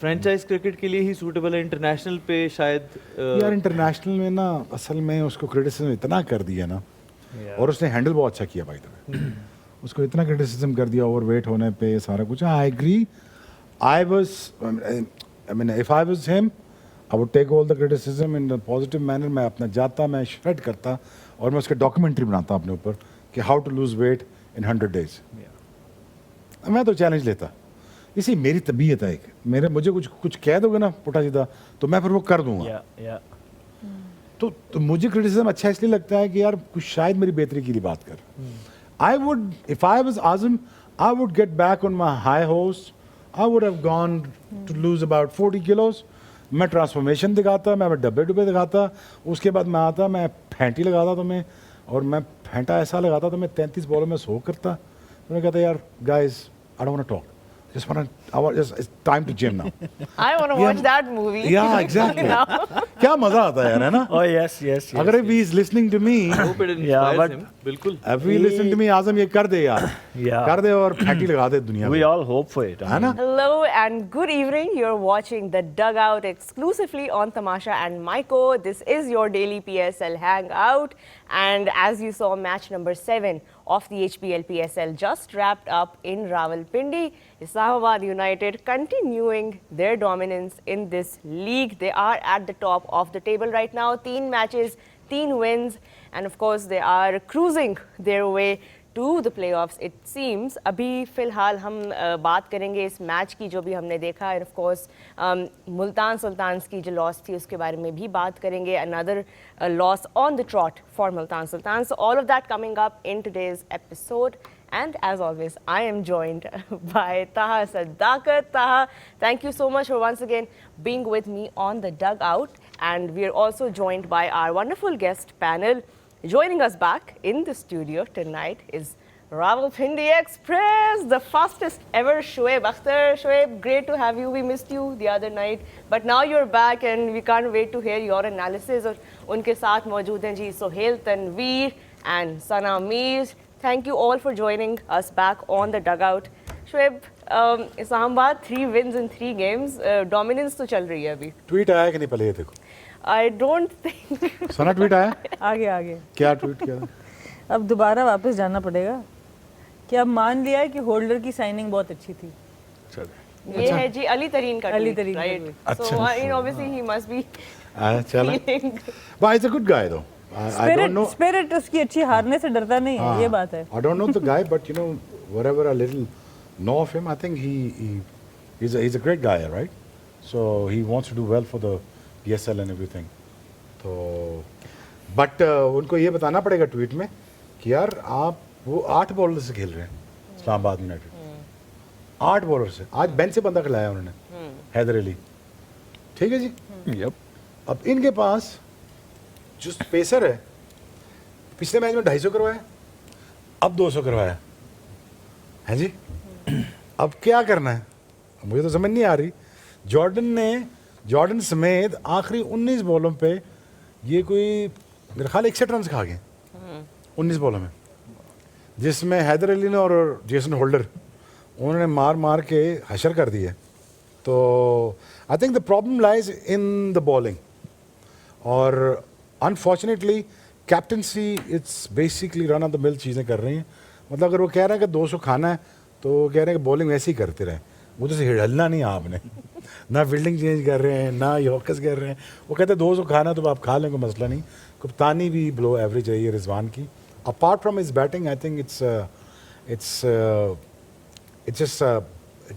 Franchise cricket के लिए ही suitable है, इंटरनेशनल पे शायद यार इंटरनेशनल में ना असल में उसको क्रिटिसिज्म इतना कर दिया ना, और उसने हैंडल बहुत अच्छा किया भाई तरह उसको इतना क्रिटिसिज्म कर दिया ओवरवेट होने पे सारा कुछ. I agree. I was I mean if I was him I would take all the criticism in the positive manner. मैं अपना जाता, मैं श्रेड करता और मैं उसके डॉक्यूमेंट्री बनाता अपने ऊपर कि how to lose weight in 100 days. मैं तो चैलेंज लेता. इसी मेरी तबीयत है, एक मेरे मुझे कुछ कह दोगे ना पुठा सीधा तो मैं फिर वो कर दूंगा. तो मुझे क्रिटिसिज्म अच्छा इसलिए लगता है कि यार कुछ शायद मेरी बेहतरी के लिए बात कर. I would if I was Azam I would get back on my high horse. I would have gone to lose about 40 kilos. मैं ट्रांसफॉर्मेशन दिखाता, मैं डब्बे दिखाता, उसके बाद मैं आता, मैं फैंटी लगाता तुम्हें, और मैं फैंटा ऐसा लगाता तो मैं 33 बॉलों में 100 करता. तो मैं कहता यार guys I don't want to talk. It's time to gym now. I want to watch that movie. Yeah, exactly. क्या मजा आता है यार, है ना? Oh yes. अगर he is listening to me, hope it Yeah, inspires but him. बिल्कुल. if he listen to me, आजम ये कर दे यार. Yeah. कर दे और फैंटी लगा दे दुनिया We में. all hope for it. है ना? Hello and good evening. You're watching The Dugout exclusively on Tamasha and Maiko. This is your daily PSL hangout. And as you saw, match number 7 of the HPL PSL just wrapped up in Rawalpindi. Islamabad United continuing their dominance in this league. They are at the top of the table right now. 3 matches, 3 wins. And of course, they are cruising their way to the playoffs it seems. अभी फ़िलहाल हम बात करेंगे इस match की जो भी हमने देखा, and of course Multan Sultans की जो लॉस थी उसके बारे में भी बात करेंगे. Another loss on the trot for Multan Sultan. So all of that coming up in today's episode. And as always, I am joined by Taha Sadaqat. Taha, thank you so much for once again being with me on the dugout. And we are also joined by our wonderful guest panel. Joining us back in the studio tonight is Rawalpindi Express, the fastest ever Shoaib Akhtar. Shoaib, great to have you. We missed you the other night, but now you're back and we can't wait to hear your analysis. और उनके साथ मौजूद हैं जी Sohail Tanveer and Sana Mir. Thank you all for joining us back on the dugout. Shoaib, Islamabad 3 wins in 3 games. Dominance तो चल रही है अभी. ट्वीट आया कि नहीं पहले ये देखो. I don't think. Sana tweet आया? आगे क्या ट्वीट किया? अब दोबारा वापस जाना पड़ेगा कि अब मान लिया है कि होल्डर की साइनिंग बहुत अच्छी थी. ये है जी अली तरीन का अली tweet, तरीन का right? tweet. So अच्छा. I mean obviously he must be चला. feeling. But he's a good guy though. I don't know. Spirit उसकी अच्छी, हारने से डरता नहीं है, ये बात है. I don't know the guy, but you know, whatever a little know of him, I think he's a great guy, right? So he wants to do well for the PSL and everything. तो but उनको ये बताना पड़ेगा tweet में कि यार आप वो 8 बॉलर से खेल रहे हैं इस्लामाबाद यूनाइटेड. 8 बॉलर से आज बेंच से बंदा खिलाया उन्होंने, हैदर अली. ठीक है जी. Yep. अब इनके पास जो पेसर है, पिछले मैच में 250 करवाया, अब 200 करवाया है जी. अब क्या करना है मुझे तो समझ नहीं आ रही. जॉर्डन समेत आखिरी 19 बॉलों पे ये कोई मेरे ख्याल 61 रन खा गए 19 बॉलों में, जिसमें हैदर अली ने और जेसन होल्डर उन्होंने मार के हशर कर दिए. तो I think the problem lies in the bowling, और unfortunately captaincy it's basically run of the mill चीज़ें कर रही हैं. मतलब अगर वो कह रहे हैं कि 200 खाना है तो कह रहे हैं कि बॉलिंग वैसे ही करते रहे, उधर से हिलना नहीं आपने. ना फील्डिंग चेंज कर रहे हैं, ना यॉर्कर्स कर रहे हैं. वो कहते हैं 200 खाना तो आप खा लें, कोई मसला नहीं. कप्तानी भी बिलो एवरेज रही है रिजवान की. Apart from his batting I think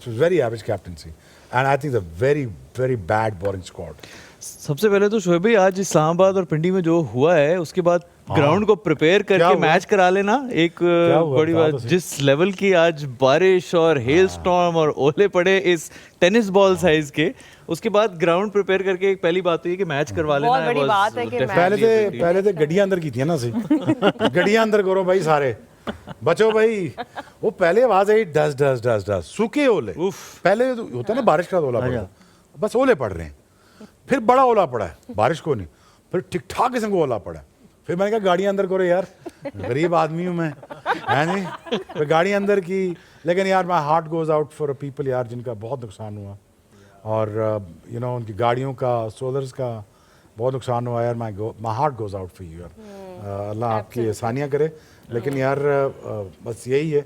it's very average captaincy, and I think it's a very bad bowling squad. सबसे पहले तो शोएब भाई, आज इस्लामाबाद और पिंडी में जो हुआ है उसके बाद ग्राउंड को प्रिपेयर करके मैच करा लेना एक बड़ी बात. जिस लेवल की आज बारिश और हेल स्टॉर्म और ओले पड़े इस टेनिस बॉल साइज के, उसके बाद ग्राउंड प्रिपेयर करके एक पहली बात हुई कि मैच करवा लेना. बहुत बड़ी बात है कि पहले तो गड्डियां अंदर की थी ना सी. गड्डियां अंदर करो भाई सारे, बचो भाई. वो पहले आवाज आई डस डस डस डस, सूखे ओले. पहले तो होता ना बारिश का ओला पड़ा, बस ओले पड़ रहे हैं. फिर बड़ा ओला पड़ा है, बारिश को नहीं, फिर ठीक ठाक किस्म को ओला पड़ा है. फिर मैंने कहा गाड़ी अंदर करो यार, गरीब आदमी हूँ मैं, है नहीं. फिर गाड़ी अंदर की. लेकिन यार my heart goes out for people यार जिनका बहुत नुकसान हुआ. और यू नो उनकी गाड़ियों का, सोलर्स का बहुत नुकसान हुआ यार। My heart goes out for you यार। अल्लाह आपकी आसानियाँ करे, लेकिन यार बस यही है।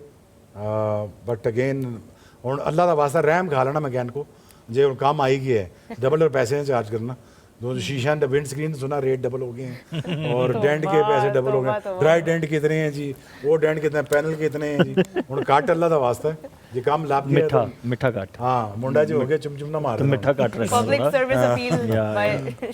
बट अगेन और अल्लाह का वास्ता रहम खा लेना मैकेन को जे हुण काम आई गया है, डबल पैसे चार्ज करना। दो शीशा विंड स्क्रीन सुना रेट डबल हो गए हैं, और डेंट के पैसे डबल हो गए। ड्राई डेंट कितने हैं जी, वो डेंट कितने, पैनल कितने हैं जी। हुण कट अल्लाह का वास्ता है जे काम लाभ मिठा मिठा काट। हाँ मुंडा जो हो गया चुमचुम ना मार तो मिठा काट रखा Public service appeal by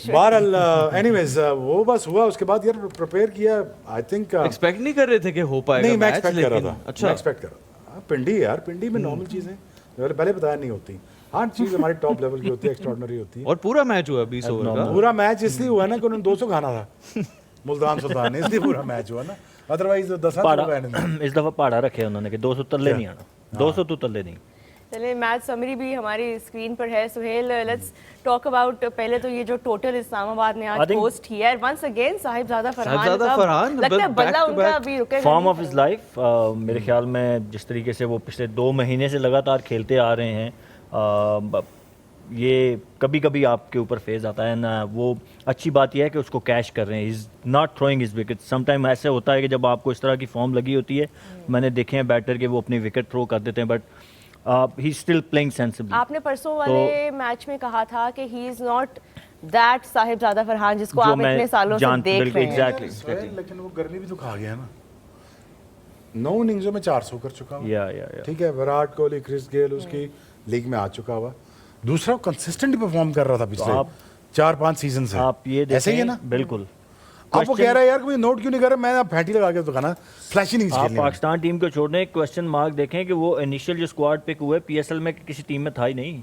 बहरहाल एनीवेज वो बस हुआ। उसके बाद यार प्रिपेयर किया। आई थिंक एक्सपेक्ट नहीं कर रहे थे कि हो पाएगा नहीं, मैं मैच, एक्सपेक्ट कर रहा लेकिन था। अच्छा मैं एक्सपेक्ट कर रहा था। पिंडी यार, पिंडी में नॉर्मल चीज़ें पहले बताया नहीं होती। हर चीज़ हमारी टॉप लेवल की होती है, एक्स्ट्रॉर्डिनरी होती है। और पूरा मैच हुआ 20 ओवर का। पूरा मैच इसलिए हुआ ना कि उन्होंने 200 खाना था मुल्तान सुल्तान ने, इसलिए पूरा मैच हुआ ना। अदरवाइज 10 पाड़ा रुपए इस दफा पहाड़ा रखे उन्होंने कि 200 तल्ले नहीं आना, 200 तो तल्ले नहीं। चलिए मैच समरी भी हमारी स्क्रीन पर है। सुहेल, लेट्स टॉक अबाउट पहले तो ये जो टोटल इस्लामाबाद ने आज पोस्ट किया है। वंस अगेन साहिबजादा फरहान लगता है बल्ला उनका अभी रुकेगा फॉर्म ऑफ हिज लाइफ मेरे ख्याल में जिस तरीके से वो पिछले 2 महीने से लगातार खेलते आ रहे हैं, ये कभी कभी आपके ऊपर फेज आता है ना। वो अच्छी बात यह है कि उसको कैश कर रहे हैं, is not throwing his wicket. Sometime ऐसे होता है कि जब आपको इस तरह की फॉर्म लगी होती है, मैंने देखे हैं बैटर के वो अपनी विकेट थ्रो कर देते हैं, but he still playing sensibly. आपने परसों वाले मैच में कहा था कि he is not that Sahibzada Farhan जिसको आप इतने सालों से देख रहे हैं। एग्जैक्टली। लेकिन वो गर्मी भी तो खा गया ना। 9 इनिंग्सों में 400 कर चुका हुआ। या ठीक है, विराट कोहली, क्रिस गेल उसकी लीग में आ चुका हुआ। दूसरा कंसिस्टेंट परफॉर्म कर रहा था पिछले 4-5 सीजन से। आप ये ऐसे ही है ना बिल्कुल। आप वो कह रहा है यार कोई नोट क्यों नहीं कर रहा, मैं फैंटी लगा के तो खाना फ्लैशी नहीं आप पाकिस्तान टीम को छोड़ने एक क्वेश्चन मार्क देखें कि वो इनिशियल जो स्क्वाड पिक हुए पीएसएल में किसी टीम में था ही नहीं।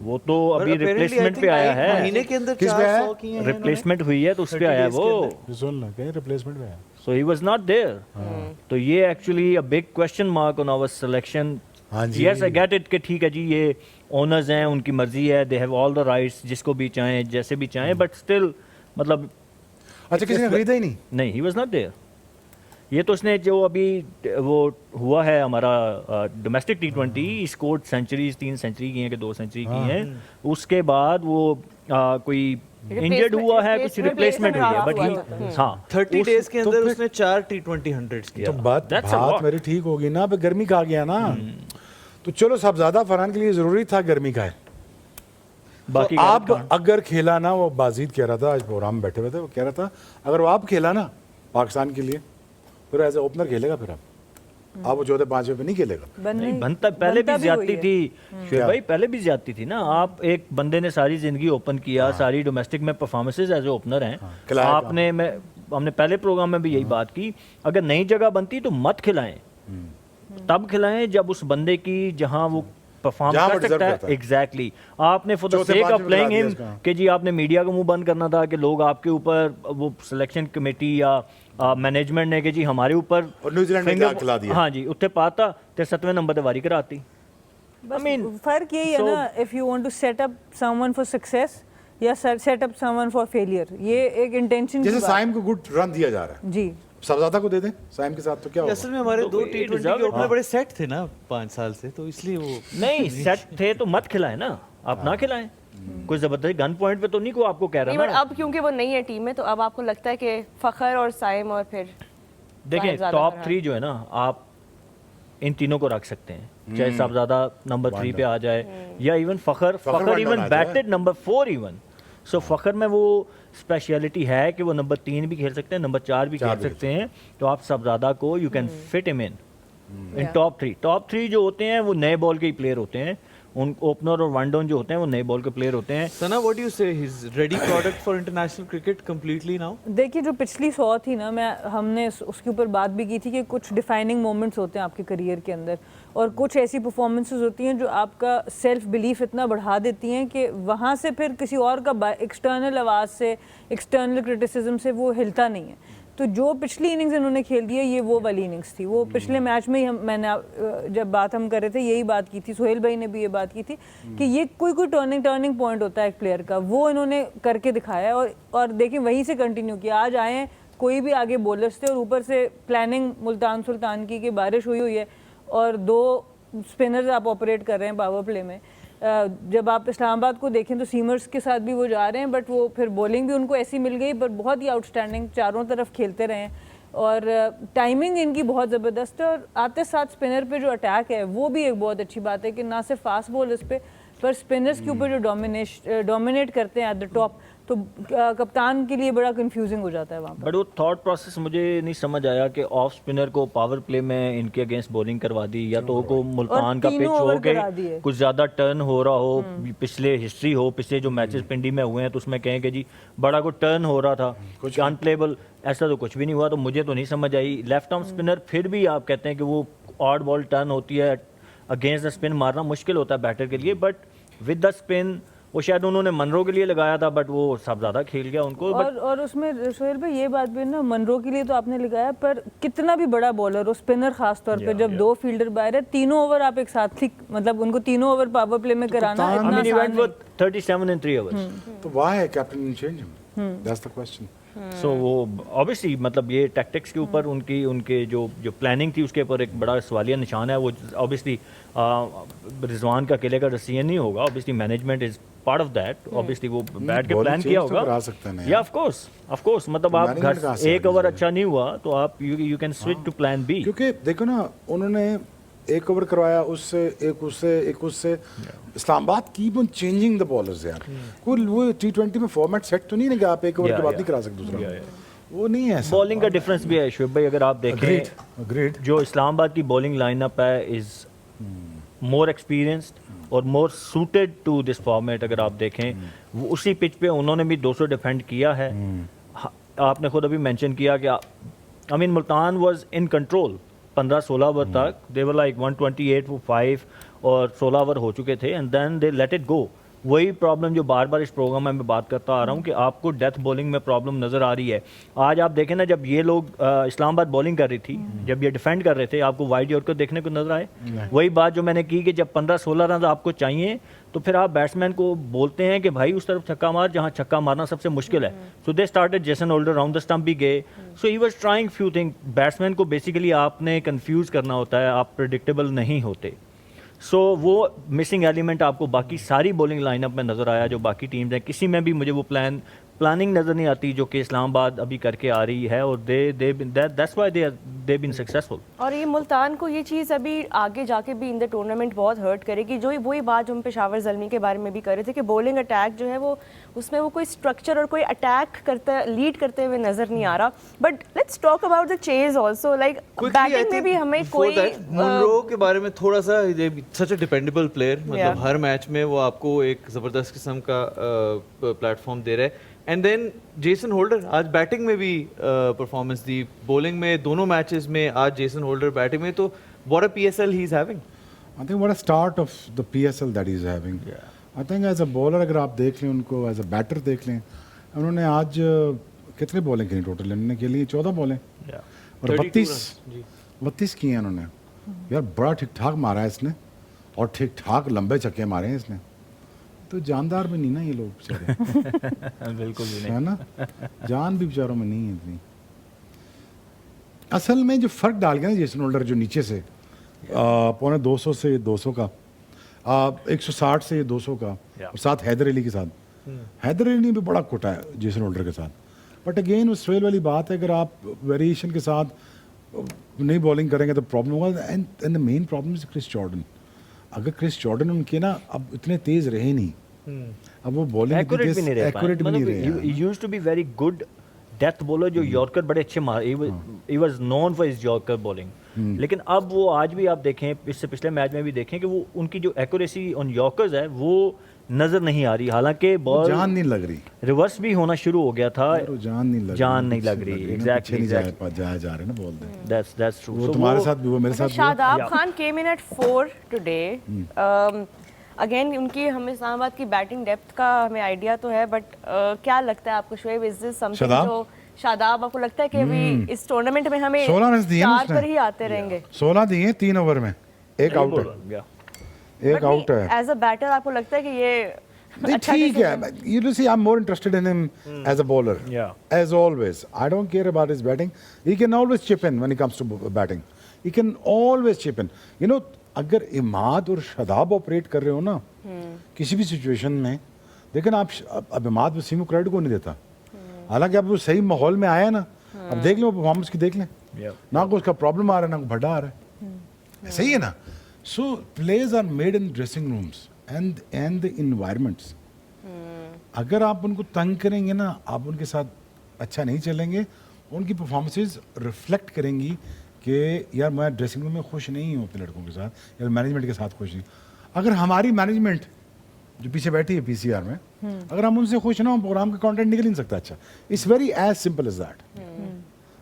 वो तो अभी रिप्लेसमेंट पे आया है, महीने के अंदर किस पे आया? रिप्लेसमेंट हुई है तो उस पे आया है वो। सुन ना कहीं रिप्लेसमेंट में है। So he was not there. तो ये actually a big question mark on our selection. हाँ जी। यस आई गेट इट कि ठीक है जी, ये ओनर्स हैं, उनकी मर्जी है, they have all the rights, जिसको भी चाहें जैसे भी चाहें, बट स्टिल मतलब अच्छा किसी ने खरीदा ही नहीं। He was not there. ये तो उसने जो अभी वो हुआ है हमारा domestic T20 scored centuries, 3 century की हैं कि 2 सेंचुरी की हैं। उसके बाद वो कोई इंजर्ड हुआ है, कुछ रिप्लेसमेंट हुई है, बट ही हाँ 30 डेज के अंदर उसने 4 T20 100s किया। तो बात मेरी ठीक होगी ना, अब गर्मी का आ गया ना। तो चलो साहबजादा फरहान के लिए जरूरी था गर्मी का है। बाकी तो आप अगर खेला ना, वो बाजीद कह रहा था आज प्रोग्राम में बैठे हुए थे, वो कह रहा था अगर वो आप खेला ना पाकिस्तान के लिए, फिर एज ए ओपनर खेलेगा। फिर आप वो 14-5 पे नहीं खेलेगा। नहीं बनता, पहले भी ज्यादती थी शुएब भाई, पहले भी ज्यादती थी ना। आप एक बंदे ने सारी जिंदगी ओपन किया, सारी डोमेस्टिक में परफॉर्मेंसेज एज ए ओपनर हैं। आपने हमने पहले प्रोग्राम में भी यही बात की, अगर नई जगह बनती तो मत खिलाएं, तब खिलाएं जब उस बंदे की जहां वो परफॉर्म कर सकता है। एग्जैक्टली। आपने for the sake of playing him कि जी आपने मीडिया को मुंह बंद करना था कि लोग आपके ऊपर, वो सिलेक्शन कमेटी या मैनेजमेंट ने कि जी हमारे ऊपर न्यूजीलैंड ने खिला दिया। हाँ जी, उत्ते पाता ते 7वें नंबर ते वारी कराती। फर्क यही है ना, if you want to set up someone for success या set up someone for failure, ये एक इंटेंशन। जैसे साइम को गुड रन दिया जा रहा है जी, साहबजादा को दे दें साइम के साथ तो क्या होगा? असल में हमारे 2 T20 के ओपनर बड़े सेट थे ना 5 साल से, तो इसलिए वो नहीं सेट थे तो मत खिलाएं ना, आप ना खिलाएं। कोई जबरदस्ती गन पॉइंट पे तो नहीं को आपको कह रहा नहीं, ना। बट अब क्योंकि वो नहीं है टीम में, तो अब आपको लगता है कि फखर और साइम और फिर देखिए टॉप 3 जो है ना, आप इन तीनों को रख सकते हैं, चाहे साहबजादा नंबर 3 पे आ जाए या इवन फखर इवन बैटेड नंबर 4 इवन। सो फखर में वो स्पेशलिटी है कि वो नंबर 3 भी खेल सकते हैं, नंबर 4 भी खेल सकते हैं। तो आप साहबजादा को you can fit him in top 3। Top 3 जो होते हैं वो नए बॉल के ही प्लेयर होते हैं, उन ओपनर और वन डाउन जो होते हैं वो नए बॉल के प्लेयर होते हैं। सना, व्हाट डू यू से, he is ready product for international cricket completely now? देखिए जो पिछली 100 थी ना, हमने उसके ऊपर बात भी की थी कि कुछ डिफाइनिंग मोमेंट्स होते हैं आपके करियर के अंदर, और कुछ ऐसी परफॉर्मेंसेस होती हैं जो आपका सेल्फ बिलीफ इतना बढ़ा देती हैं कि वहाँ से फिर किसी और का एक्सटर्नल आवाज़ से, एक्सटर्नल क्रिटिसिज्म से वो हिलता नहीं है। तो जो पिछली इनिंग्स इन्होंने खेल दी है, ये वो वाली इनिंग्स थी। वो पिछले मैच में ही मैंने जब बात हम कर रहे थे यही बात की थी, सुहेल भाई ने भी ये बात की थी कि ये कोई टर्निंग पॉइंट होता है एक प्लेयर का, वो इन्होंने करके दिखाया है। और देखिए वहीं से कंटिन्यू किया। आज आए कोई भी आगे बॉलर्स थे और ऊपर से प्लानिंग मुल्तान सुल्तान की कि बारिश हुई है और 2 स्पिनर्स आप ऑपरेट कर रहे हैं पावर प्ले में। जब आप इस्लामाबाद को देखें तो सीमर्स के साथ भी वो जा रहे हैं, बट वो फिर बॉलिंग भी उनको ऐसी मिल गई, पर बहुत ही आउटस्टैंडिंग चारों तरफ खेलते रहे और टाइमिंग इनकी बहुत ज़बरदस्त है। और आते साथ स्पिनर पे जो अटैक है वो भी एक बहुत अच्छी बात है कि ना सिर्फ फास्ट बॉलर्स पे पर स्पिनर्स के ऊपर जो डोमिनेट करते हैं एट द टॉप, तो कप्तान के लिए बड़ा कंफ्यूजिंग हो जाता है वहाँ पर। बट वो थॉट प्रोसेस मुझे नहीं समझ आया कि ऑफ स्पिनर को पावर प्ले में इनके अगेंस्ट बॉलिंग करवा दी, या तो को मुल्तान का पिच हो के कुछ ज़्यादा टर्न हो रहा हो, पिछले हिस्ट्री हो, पिछले जो मैचेस पिंडी में हुए हैं तो उसमें कहें कि जी बड़ा को टर्न हो रहा था, कुछ अनप्लेबल, ऐसा तो कुछ भी नहीं हुआ। तो मुझे तो नहीं समझ आई। लेफ्ट आर्म स्पिनर फिर भी आप कहते हैं कि वो ऑड बॉल टर्न होती है, अगेंस्ट द स्पिन मारना मुश्किल होता है बैटर के लिए, बट विद द स्पिन वो शायद उन्होंने मनरो के लिए लगाया था, बट वो सब ज़्यादा खेल गया उनको। और उसमें सोहेल भाई ये बात भी ना, मनरो के लिए तो आपने लगाया, पर कितना भी बड़ा बॉलर हो, स्पिनर खास तौर पे जब 2 फील्डर बाहर है, 3 ओवर आप एक साथ ही मतलब उनको 3 ओवर पावर प्ले में कराना इतना आसान नहीं। 37 in 3 hours. तो why captain change him? That's the question. सो वो ऑब्वियसली मतलब ये टैक्टिक्स के ऊपर उनके जो प्लानिंग थी उसके ऊपर एक बड़ा सवालिया निशान है। वो ऑब्वियसली रिजवान का अकेले का डिसीजन नहीं होगा, obviously management is part of that. Obviously वो बैठ के प्लान किया होगा, या ऑफ कोर्स मतलब आप घर एक ओवर अच्छा नहीं हुआ तो आप you can switch to plan B. क्योंकि देखो ना, उन्होंने एक ओवर करवाया, उससे एक उससे Islamabad keep on changing the bowlers यार। कोई वो T20 में फॉर्मेट सेट तो नहीं है कि आप एक ओवर के बाद नहीं करा सकते दूसरा, वो नहीं है। बॉलिंग का डिफरेंस भी है शुभ भाई, अगर आप देखें Agreed. जो इस्लामाबाद की बॉलिंग लाइनअप है इज मोर एक्सपीरियंस्ड और मोर सूटेड टू दिस फॉर्मेट। अगर आप देखें वो उसी पिच पे उन्होंने भी 200 डिफेंड किया है। आपने खुद अभी मेंशन किया कि I mean Multan was in control 15-16 over तक, दे वर लाइक 128 for 5 और 16 ओवर हो चुके थे, and then they let it go. वही प्रॉब्लम जो बार बार इस प्रोग्राम में मैं बात करता आ रहा हूँ कि आपको डेथ बॉलिंग में प्रॉब्लम नज़र आ रही है। आज आप देखें ना, जब ये लोग इस्लामाबाद बॉलिंग कर रही थी, जब ये डिफेंड कर रहे थे, आपको वाइड यॉर्कर देखने को नजर आए? वही बात जो मैंने की कि जब 15-16 रन आपको चाहिए तो फिर आप बैट्समैन को बोलते हैं कि भाई उस तरफ छक्का मार जहाँ छक्का मारना सबसे मुश्किल है। So they started Jason Holder round the stump भी गए, so he was trying few thing. Batsman को बेसिकली आपने कंफ्यूज करना होता है, आप प्रेडिक्टेबल नहीं होते। सो वो मिसिंग एलिमेंट आपको बाकी सारी बॉलिंग लाइनअप में नज़र आया। जो बाकी टीम्स हैं किसी में भी मुझे वो प्लानिंग नज़र नहीं आती जो कि इस्लामाबाद अभी करके आ रही है, और that's why they been successful. और ये मुल्तान को ये चीज़ अभी आगे जाके भी इन द टूर्नामेंट बहुत हर्ट करेगी। जो वही बात जो हम पेशावर ज़ल्मी के बारे में भी कर रहे थे कि बॉलिंग अटैक जो है वो उसमें वो कोई स्ट्रक्चर और कोई अटैक लीड करते हुए नज़र नहीं आ रहा। But let's talk about the chase also, like batting में भी हमें कोई मुनरो के बारे में थोड़ा सा, सच अ डिपेंडेबल प्लेयर, मतलब हर मैच में वो आपको एक ज़बरदस्त किस्म का प्लेटफॉर्म दे रहा है। एंड देन जेसन होल्डर आज बैटिंग में भी परफॉर्मेंस दी, बॉलिंग में दोनों मैचेस में आज जेसन होल्डर बैटिंग में, तो what a PSL he is having. I think what a start of the PSL that he is having. I think as a bowler अगर आप देख लें उनको, एज अ बैटर देख लें, उन्होंने आज कितने बॉलिंग की टोटल इन्होंने के लिए 14 बॉलें और 32 किए हैं उन्होंने यार। बड़ा ठीक ठाक मारा है इसने, और ठीक ठाक लंबे छक्के मारे हैं इसने। तो जानदार भी नहीं ना ये लोग बेचारे बिल्कुल भी नहीं है ना, जान भी बेचारों में नहीं है इतनी। असल में जो फर्क डाल गया ना जेसन होल्डर, जो नीचे से 250 से 200 का, 160 से 200 का, और साथ हैदर अली के साथ। हैदर अली ने भी बड़ा कुटा है जेसन होल्डर के साथ। बट अगेन उस स्वेल वाली बात है, अगर आप वेरिएशन के साथ नहीं बॉलिंग करेंगे तो प्रॉब्लम होगा। And the main problem is Chris Jordan. अगर क्रिस जॉर्डन उनके ना अब इतने तेज रहे नहीं, अब वो बॉलिंग एक्यूरेट भी नहीं रहे। Used to be very good death bowler, जो यॉर्कर बड़े अच्छे मार, he was known for his yorker bowling. लेकिन अब वो आज भी आप देखें, इससे पिछले मैच में भी देखें कि वो उनकी जो एक्यूरेसी ऑन यॉर्कर्स है वो नजर नहीं आ रही। हालांकि बॉल जान नहीं लग रही, रिवर्स भी होना शुरू हो गया था, जान नहीं लग रही। एग्जैक्टली जा रहे ना बोल दे। That's true. वो तुम्हारे साथ भी, वो मेरे साथ भी। शादाब खान केम इन एट 4 टुडे। अगेन उनकी, हमें इस्लामाबाद की बैटिंग डेप्थ का हमें आइडिया तो है, बट क्या लगता है आपको शोएब, इज दिस समथिंग जो शादाब आपको लगता है कि अभी इस टूर्नामेंट में हमें 16 रन दिए 4 पर ही आते रहेंगे? 16 दिए 3 ओवर में, एक आउट है, एक आउट है। एज अ बैटर आपको लगता है कि ये ठीक है? You see, I'm more interested in him as a bowler. As always, I don't care about his batting. He can always chip in when it comes to batting. He can always chip in. You know, अगर इमाद और Shadab operate कर रहे हो ना किसी भी situation में, लेकिन आप अब इमाद वसीम को क्रेडिट को नहीं देता, हालांकि अब वो सही माहौल में आया ना, अब देख लो परफॉर्मेंस की, देख लें ना को उसका प्रॉब्लम आ रहा है ना को भड्डा आ रहा है, सही है ना। So players are made in dressing rooms and the environments. अगर आप उनको तंग करेंगे ना, आप उनके साथ अच्छा नहीं चलेंगे, उनकी परफॉर्मेंसेज रिफ्लेक्ट करेंगी कि यार मैं ड्रेसिंग रूम में खुश नहीं हूँ अपने लड़कों के साथ, या मैनेजमेंट के साथ खुश नहीं। अगर हमारी मैनेजमेंट जो पीछे बैठी है पीसीआर में, अगर हम उनसे खुश ना हो, प्रोग्राम का कंटेंट निकल नहीं सकता अच्छा। It's very as simple as that.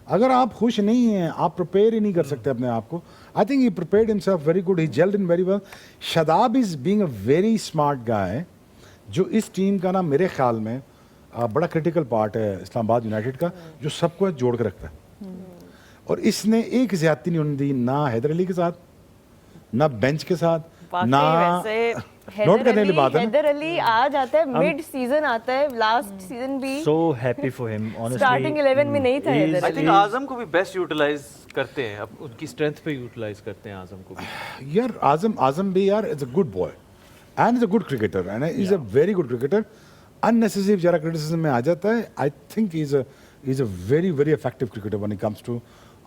अगर आप खुश नहीं हैं, आप प्रिपेयर ही नहीं कर सकते अपने आप को। I think he prepared himself very good, he gelled in very well. Shadab is being a very smart guy, जो इस टीम का ना मेरे ख्याल में बड़ा क्रिटिकल पार्ट है इस्लामाबाद यूनाइटेड का, जो सबको जोड़ कर रखता है। और इसने एक ज्यादती नहीं होने दी, ना हैदर अली के साथ, ना बेंच के साथ, ना नोट करने वाली बात है। हैदर अली आ जाता है, मिड सीजन आता है, लास्ट सीजन भी so happy for him honestly, starting 11 में नहीं था हैदर आई अली। थिंक आजम को भी बेस्ट यूटिलाइज करते हैं, अब उनकी स्ट्रेंथ पे यूटिलाइज करते हैं आजम को भी। यार आजम भी यार is a good boy and is a good cricketer and is a very good cricketer. Unnecessary जरा क्रिटिसिज्म में आ जाता है। I think is a very very effective cricketer when it comes to.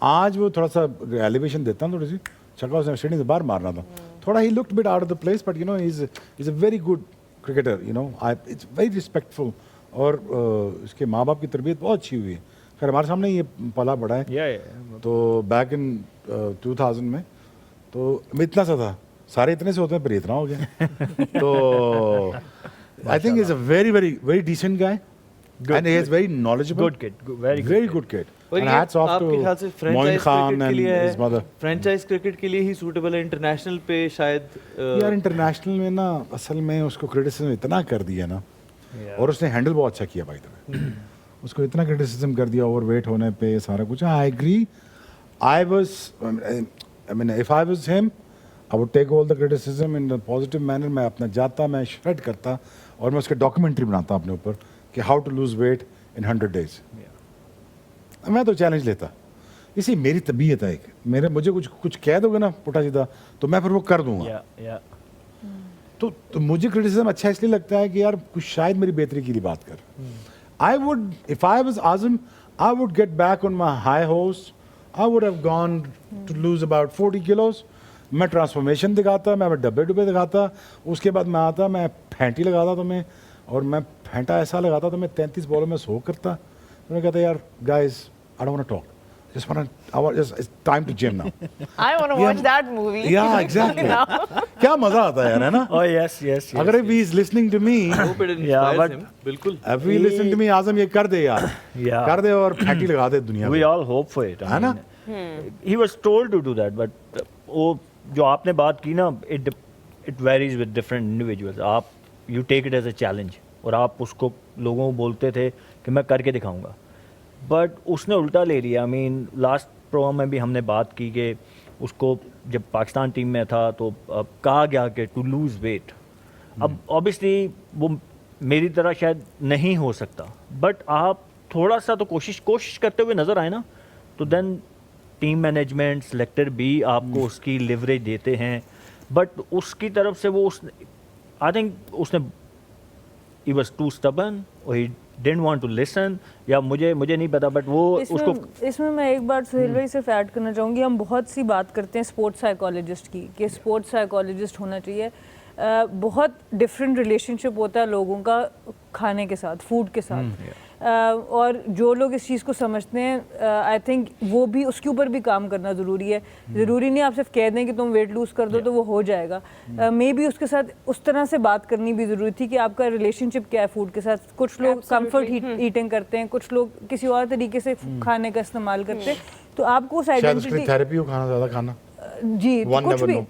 आज वो थोड़ा सा एलिवेशन देता थोड़ी सी, छक्का उसने स्टेडियम से बाहर मारना था थोड़ा, he looked bit out of the place, but you know is a very good cricketer, you know it's very respectful. और इसके माँ बाप की तरबियत बहुत अच्छी हुई है। खैर हमारे सामने ये पला बड़ा है। yeah. तो बैक इन 2000 में तो मैं इतना सा था, सारे इतने से होते हैं, पर इतना हो गया। तो I think is a very very very decent guy and he is very knowledgeable, Good kid, very good very kid. Good kid. और एंड ये हैट्स ऑफ आपके ख्याल से to Moin Khan and his mother. Franchise cricket के लिए ही suitable है, international पे शायद यार इंटरनेशनल में ना असल में उसको क्रिटिसिज्म इतना कर दिया ना, Yeah. और उसने हैंडल बहुत अच्छा किया भाई द उसको इतना क्रिटिसिज्म कर दिया ओवरवेट होने पे सारा कुछ। I agree, I was I mean if I was him I would take all the criticism in the positive manner. मैं अपना जाता, मैं श्रेड करता और मैं उसके डॉक्यूमेंट्री बनाता अपने ऊपर कि how to lose weight in 100 days। मैं तो चैलेंज लेता, इसी मेरी तबीयत है, एक मेरे मुझे कुछ कह दोगे ना पुटा सीधा तो मैं फिर वो कर दूंगा। yeah. तो मुझे क्रिटिसिज्म अच्छा इसलिए लगता है कि यार कुछ शायद मेरी बेहतरी के लिए बात कर। I would if I was Azam I would get back on my high horse, I would have gone to lose about 40 kilos। मैं ट्रांसफॉर्मेशन दिखाता, मैं डब्बे दिखाता, उसके बाद मैं आता, मैं फैंटी लगाता तुम्हें, और मैं फैंटा ऐसा लगाता तो मैं 33 बॉलों में 100 करता। तो मैं कहता यार guys I don't want to talk, just it's time to gym now। I want to watch that movie. Yeah, exactly। क्या मजा आता है यार, है ना। Oh yes, yes, yes. अगर he is listening to me, hope it Yeah, inspires but- him, बिल्कुल। if he listen to me, आजम ये कर दे यार, Yeah. कर दे और फैंटी लगा दे दुनिया We को। all hope for it. I है ना? mean, he was told to do that, but वो जो आपने बात की ना, it varies with different individuals. आप you take it as a challenge और आप उसको लोगों को बोलते थे कि मैं करके दिखाऊंगा, बट उसने उल्टा ले लिया। आई मीन लास्ट प्रोग्राम में भी हमने बात की कि उसको जब पाकिस्तान टीम में था तो कहा गया कि टू लूज़ वेट। अब ऑब्वियसली वो मेरी तरह शायद नहीं हो सकता, बट आप थोड़ा सा तो कोशिश करते हुए नज़र आए ना, तो देन टीम मैनेजमेंट सेलेक्टर भी आपको उसकी लिवरेज देते हैं। बट उसकी तरफ से वो आई थिंक उसने he was too stubborn or he didn't want to listen, या मुझे नहीं पता, बट वो उसको इसमें मैं एक बात सुहेल भाई सिर्फ ऐड करना चाहूँगी। हम बहुत सी बात करते हैं स्पोर्ट्स साइकोलॉजिस्ट की कि स्पोर्ट्स साइकोलॉजिस्ट होना चाहिए। बहुत डिफरेंट रिलेशनशिप होता है लोगों का खाने के साथ, फूड के साथ। और जो लोग इस चीज़ को समझते हैं, आई थिंक वो भी उसके ऊपर भी काम करना ज़रूरी है। ज़रूरी नहीं आप सिर्फ कह दें कि तुम वेट लूज़ कर दो तो वो हो जाएगा। मे बी उसके साथ उस तरह से बात करनी भी ज़रूरी थी कि आपका रिलेशनशिप क्या है फूड के साथ। कुछ लोग कंफर्ट ईटिंग करते हैं, कुछ लोग किसी और तरीके से खाने का इस्तेमाल करते हैं। तो आपको उस शायद उसके आइडेंटिटी थेरेपी हो खाना ज़्यादा खाना। जी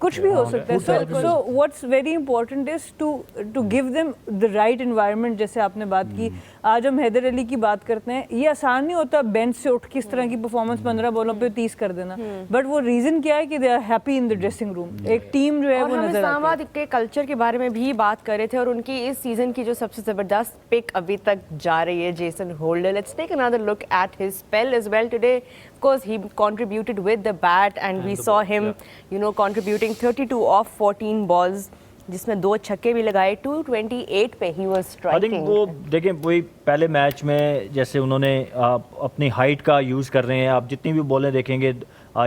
कुछ भी हो सकता है। So what's very important is to give them the right environment. जैसे आपने बात की, आज हम हैदर अली की बात करते हैं, ये आसान नहीं होता बेंच से उठ के इस तरह की परफॉर्मेंस 15 बॉलों पे 30 कर देना, बट वो रीजन क्या है कि they are happy in the dressing room. एक टीम जो है और वो हम नजर आती इस्लामाबाद है। के कल्चर के बारे में भी बात कर रहे थे, और उनकी इस सीजन की जो सबसे जबरदस्त पिक अभी तक जा रही है, Jason Holder. Let's take another look at his spell as well today. course, he contributed with the bat, and we saw him, you know, contributing 32 of 14 balls, जिसमें 2 छक्के भी लगाए. 228 पे he was I striking. Think वो देखें वही पहले match में जैसे उन्होंने अपनी हाइट का यूज़ कर रहे हैं. आप जितनी भी बॉलें देखेंगे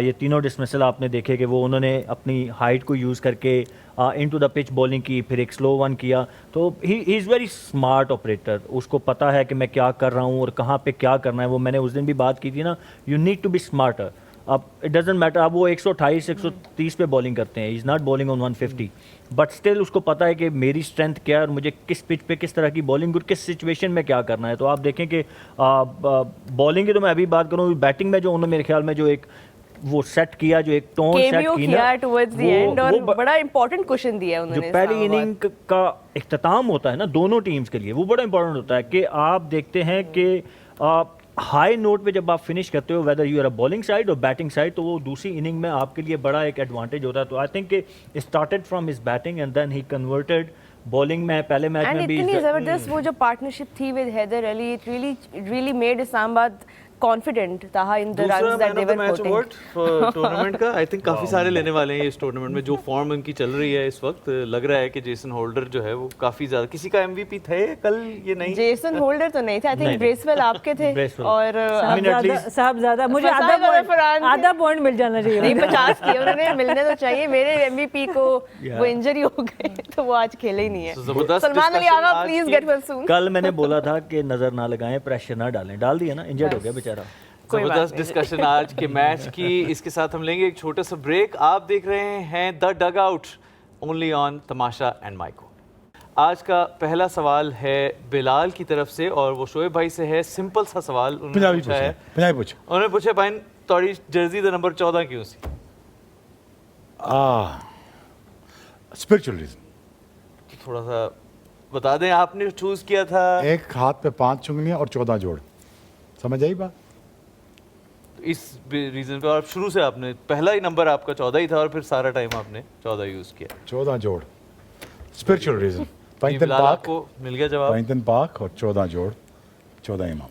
ये तीनों डिसमिसल आपने देखे कि वो उन्होंने अपनी हाइट को यूज़ करके इनटू द पिच बॉलिंग की, फिर एक स्लो वन किया. तो he is very smart operator. उसको पता है कि मैं क्या कर रहा हूँ और कहाँ पे क्या करना है. वो मैंने उस दिन भी बात की थी ना, you need to be smarter. अब इट डजेंट मैटर, अब वो 128 130 पे बॉलिंग करते हैं, is not bowling on 150, but still उसको पता है कि मेरी स्ट्रेंथ क्या है और मुझे किस पिच पे किस तरह की बॉलिंग और किस सिचुएशन में क्या करना है. तो आप देखें कि बॉलिंग की तो मैं अभी बात करूँ, बैटिंग में जो उन्होंने मेरे ख्याल में जो एक वो सेट किया, जो एक टोन सेट Cameo की किया ना, towards the end, और बड़ा important cushion दिया जो उन्होंने. पहली इस्लामाबाद. इनिंग का इख्तिताम होता है ना दोनों टीम्स के लिए, वो बड़ा इंपॉर्टेंट होता है कि आप देखते हैं कि हाई नोट पे जब आप फिनिश करते हो, whether you are a bowling side और बैटिंग साइड, तो वो दूसरी इनिंग में आपके लिए बड़ा एक एडवांटेज होता है. तो I think started from his batting and then he converted bowling में. पहले मैच में And भी इतनी जबरदस्त वो जो पार्टनरशिप थी with Haider Ali, it really made Islamabad confident Taha in the दूसरा runs that man they of were the match quoting. Award tournament का आई थिंक काफी सारे लेने वाले हैं इस टूर्नामेंट में. जो फॉर्म उनकी चल रही है इस वक्त, लग रहा है कि जेसन होल्डर जो है वो काफी ज्यादा. किसी का एमवीपी थे कल, ये नहीं जेसन होल्डर तो नहीं थे, आई थिंक ब्रेसवेल आपके थे. Bracewell. और साहबजादा मुझे फरहान फरहान थे. आधा पॉइंट मिल जाना चाहिए. नहीं 50 किए उन्होंने, मिलने तो चाहिए. मेरे एमवीपी को वो इंजरी हो गई तो वो आज खेले ही नहीं है. जबरदस्त सलमान अली discussion आगा, आज प्लीज की. Get well soon. कल मैंने बोला था कि नजर ना लगाएं, प्रेशर ना डालें, डाल दिया ना, इंजर्ड हो गया बेचारा. कोई बात जबरदस्त नहीं. डिस्कशन आज के मैच की. इसके साथ हम लेंगे एक छोटा सा ब्रेक. आप देख रहे हैं the dugout only on Tamasha and माइको. आज का पहला सवाल है बिलाल की तरफ से और वो शोएब भाई से है. सिंपल सा सवाल उन्होंने पंजाबी पूछा है. पंजाबी पूछो. उन्होंने पूछा भाई थोड़ी जर्सी द नंबर 14 क्यों सी? Spiritual reason. थोड़ा सा बता दें. आपने चूज किया था एक हाथ पे 5 उंगलियां और 14 जोड़. समझ आई बात? इस रीजन पे, और शुरू से आपने पहला ही नंबर आपका 14 ही था और फिर सारा टाइम आपने 14 यूज किया. 14 जोड़. Spiritual reason. पैंतन बिलाल पाक, आपको मिल गया जवाब. पैंतन पाक और 14 जोड़, 14 इमाम.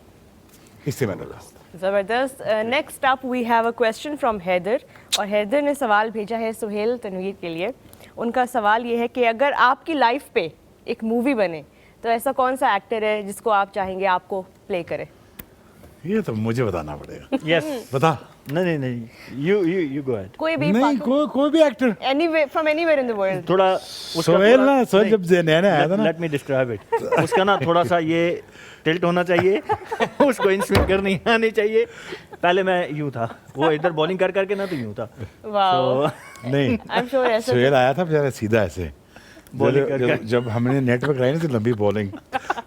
इससे मैंने कहा. जबरदस्त. Next up we have a question from Haider, और हैदर ने सवाल भेजा है सुहेल तनवीर के लिए. उनका सवाल ये है कि अगर आपकी लाइफ पे एक मूवी बने तो ऐसा कौन सा एक्टर है जिसको आप चाहेंगे आपको प्ले करे? ये तो मुझे बताना पड़ेगा. यस. बता. नहीं, यू गो अहेड. कोई भी नहीं, कोई भी actor. Anyway from anywhere in the world. थोड़ा सोहेल ना, सोहेल जब नया नया आया था ना, लेट मी डिस्क्राइब इट. उसका ना थोड़ा सा ये टिल्ट होना चाहिए, उसको इन स्विंग करनी आनी चाहिए. पहले मैं यूं था, वो इधर बॉलिंग कर करके ना तो यूं था. वाओ. नहीं, आई एम श्योर ऐसा सोहेल आया था बेचारा सीधा ऐसे. Bowling जब हमने नेट पे कराई ना तो लंबी बॉलिंग,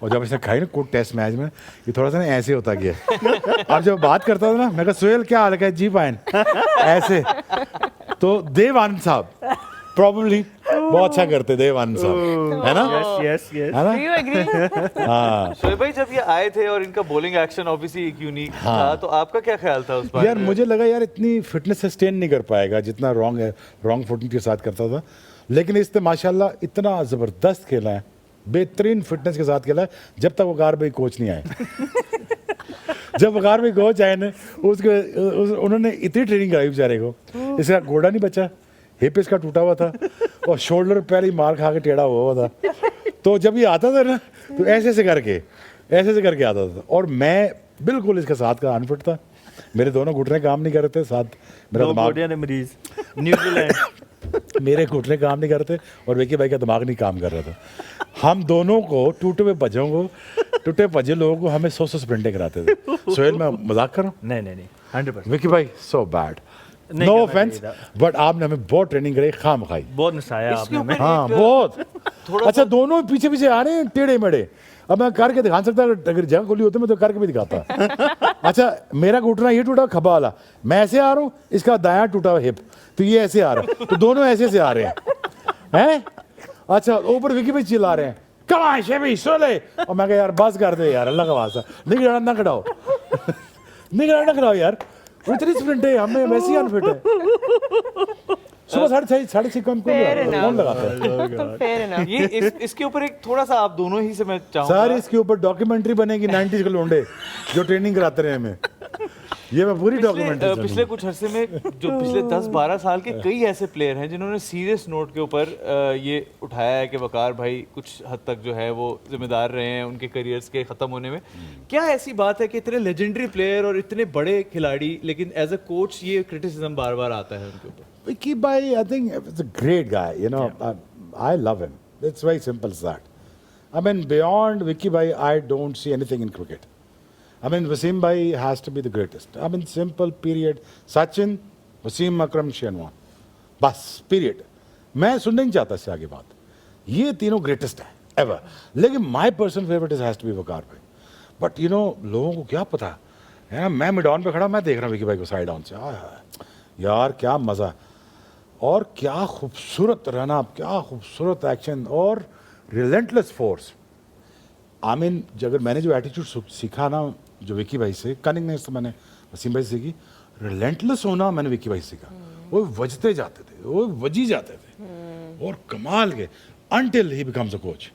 और जब इसने खाई ना कोई टेस्ट मैच में, ये थोड़ा सा ना ऐसे होता गया. और जब बात करता था ना, मैं कहा सोहेल क्या हाल है, जी फाइन, ऐसे. तो देव आनंद साहब प्रॉब्ली बहुत अच्छा करते, देव आनंद साहब, है ना? यस है ना? Do you agree? हाँ शोएब भाई जब ये आए थे और इनका बॉलिंग एक्शन ऑब्वियसली एक यूनिक था, तो आपका क्या ख्याल था उस बारे यार, में? मुझे लगा यार इतनी फिटनेस सस्टेन नहीं कर पाएगा जितना रॉन्ग फुटिंग के साथ करता था. लेकिन इसने माशाल्लाह इतना ज़बरदस्त खेला है, बेहतरीन फिटनेस के साथ खेला है, जब तक वकार भाई कोच नहीं आए. जब वकार भाई कोच आए ना, उन्होंने इतनी ट्रेनिंग कराई बेचारे को. इसका घोड़ा नहीं बचा, हिप इसका टूटा हुआ था और शोल्डर पहले ही मार खा के टेढ़ा हुआ था. तो जब ये आता था ना, तो ऐसे से करके आता था. और मैं बिल्कुल इसके साथ का अनफिट था. मेरे दोनों घुटने काम नहीं कर रहे थे. साथ मेरा दिमाग, मरीज न्यूजीलैंड. मेरे घुटने काम नहीं करते और विकी भाई का दिमाग नहीं काम कर रहा था. हम दोनों को टूटे भजे लोगों को हमें 100 स्प्रिंटें कराते थे. सोहेल, मैं मजाक कर रहा हूँ. नहीं 100%. विकी भाई सो बैड, नहीं नो करना ऑफेंस, चाहिए बट आपने हमें बहुत ट्रेनिंग कराई खाम खाई. बहुत नसाया इसके आपने. ऊपर हाँ एक बहुत. अच्छा, दोनों पीछे आ रहे हैं टेढ़े मेढ़े. अब मैं करके दिखा सकता, अगर जगह खुली होती मैं तो करके भी दिखाता. अच्छा, मेरा घुटना ये टूटा खब्बा वाला, मैं ऐसे आ रहा हूँ, इसका दायां टूटा हुआ हिप, तो ये ऐसे आ रहा है, तो दोनों ऐसे से आ रहे हैं. अच्छा, ऊपर विकी भाई चिल्ला रहे हैं, कमाल शेबी सोले. और मैं कहा यार बस कर दे यार, अल्लाह का वास्ता, निगराना ना खड़ाओ यार. इतनी स्प्रिंट है, हमें वैसे ही अनफिट है. सुबह 6:30 कौन लगाता है? Fair enough. ये इसके ऊपर एक थोड़ा सा आप दोनों ही से मैं सर, चाहूंगा. इसके ऊपर डॉक्यूमेंट्री बनेगी 90s के लोंडे जो ट्रेनिंग कराते रहे हमें. ये मैं पूरी डॉक्यूमेंट्री पिछले कुछ अरसे में जो पिछले 10-12 साल के कई ऐसे प्लेयर हैं जिन्होंने सीरियस नोट के ऊपर ये उठाया है कि वकार भाई कुछ हद तक जो है वो जिम्मेदार रहे हैं उनके करियर्स के ख़त्म होने में। क्या ऐसी बात है कि इतने लेजेंडरी प्लेयर और इतने बड़े खिलाड़ी, लेकिन एज अ कोच ये क्रिटिसिज्म बार बार आता है उनके ऊपर? Vicky Bhai, I think is a great guy. You know, I love him. It's very simple as that. I mean, beyond Vicky Bhai, I don't see anything in cricket. I mean, Wasim Bhai has to be the greatest. I mean, simple, period. Sachin, Wasim Akram, Shenwan. बस, period. मैं सुनना नहीं चाहता इससे आगे बात. ये तीनों greatest है, ever. लेकिन my personal favorite has to be वकार भाई. But you know, लोगों को क्या पता है ना, मैं मिडॉन पे खड़ा, मैं देख रहा हूँ विकी भाई को साइड ऑन से, यार क्या मज़ा, और क्या खूबसूरत रन अप, क्या खूबसूरत एक्शन और रिलेंटलेस फोर्स। आई मीन अगर मैंने जो एटीट्यूड सीखा ना जो विकी भाई से, कनिंग ने तो मैंने वसीम भाई से सीखी, रिलेंटलेस होना मैंने विकी भाई से सीखा। वो वजते जाते थे, वो वजी जाते थे और कमाल के, until he becomes a coach.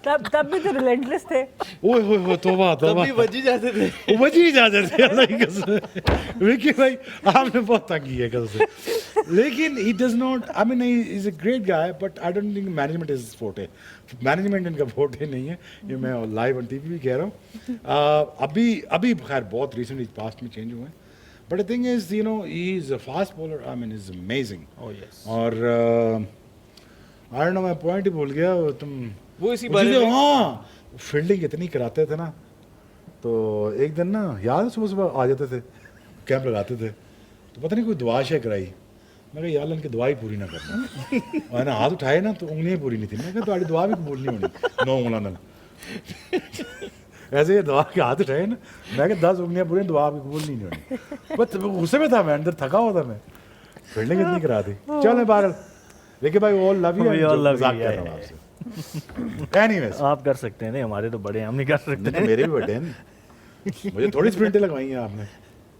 तब भी तो रिलेंटलेस थे। ओए होए होए, तौबा तौबा, तब भी वजी जाते थे, वजी जाते थे अल्लाह की कसम। विकी भाई आपने बहुत तंग की है कसम, लेकिन he does not, I mean he is a great guy, but I don't think management is his forte. Management इनका forte नहीं है, ये मैं लाइव ऑन टीवी भी कह रहा हूँ। अभी खैर बहुत रिसेंटली पास्ट में चेंज हुए हैं, but the thing is, you know, he is a fast bowler. I mean, he's amazing. Oh yes. और I don't know, मैं पॉइंट ही भूल गया। तुम वो इसी बारे में, हाँ, फील्डिंग इतनी कराते थे ना, तो एक दिन ना याद है सुबह सुबह आ जाते थे, कैंप लगाते थे, तो पता नहीं कोई दुआ शे कराई, मैं कहा यार इनकी दुआ ही पूरी ना करना, और ना हाथ उठाए ना तो उंगलियां पूरी नहीं थी, मैं कहा तुम्हारी दुआ भी कबूल नहीं होनी, 9 उंगलियां ना ऐसे ये दुआ के हाथ उठाए ना, मैं कहा 10 उंगलियां पूरी, दुआ भी कबूल नहीं होनी, बस गुस्से में था मैं, अंदर थका हुआ था मैं, फील्डिंग इतनी करा दी। चल बहरहाल देखिए भाई, ऑल लव यू, मजाक कर रहा हूं आपसे। एनीवेज, आप कर सकते हैं, नहीं हमारे तो बड़े हैं, हम नहीं कर सकते। मेरे भी बड़े हैं, मुझे थोड़ी स्प्रिंटें लगवाई हैं आपने।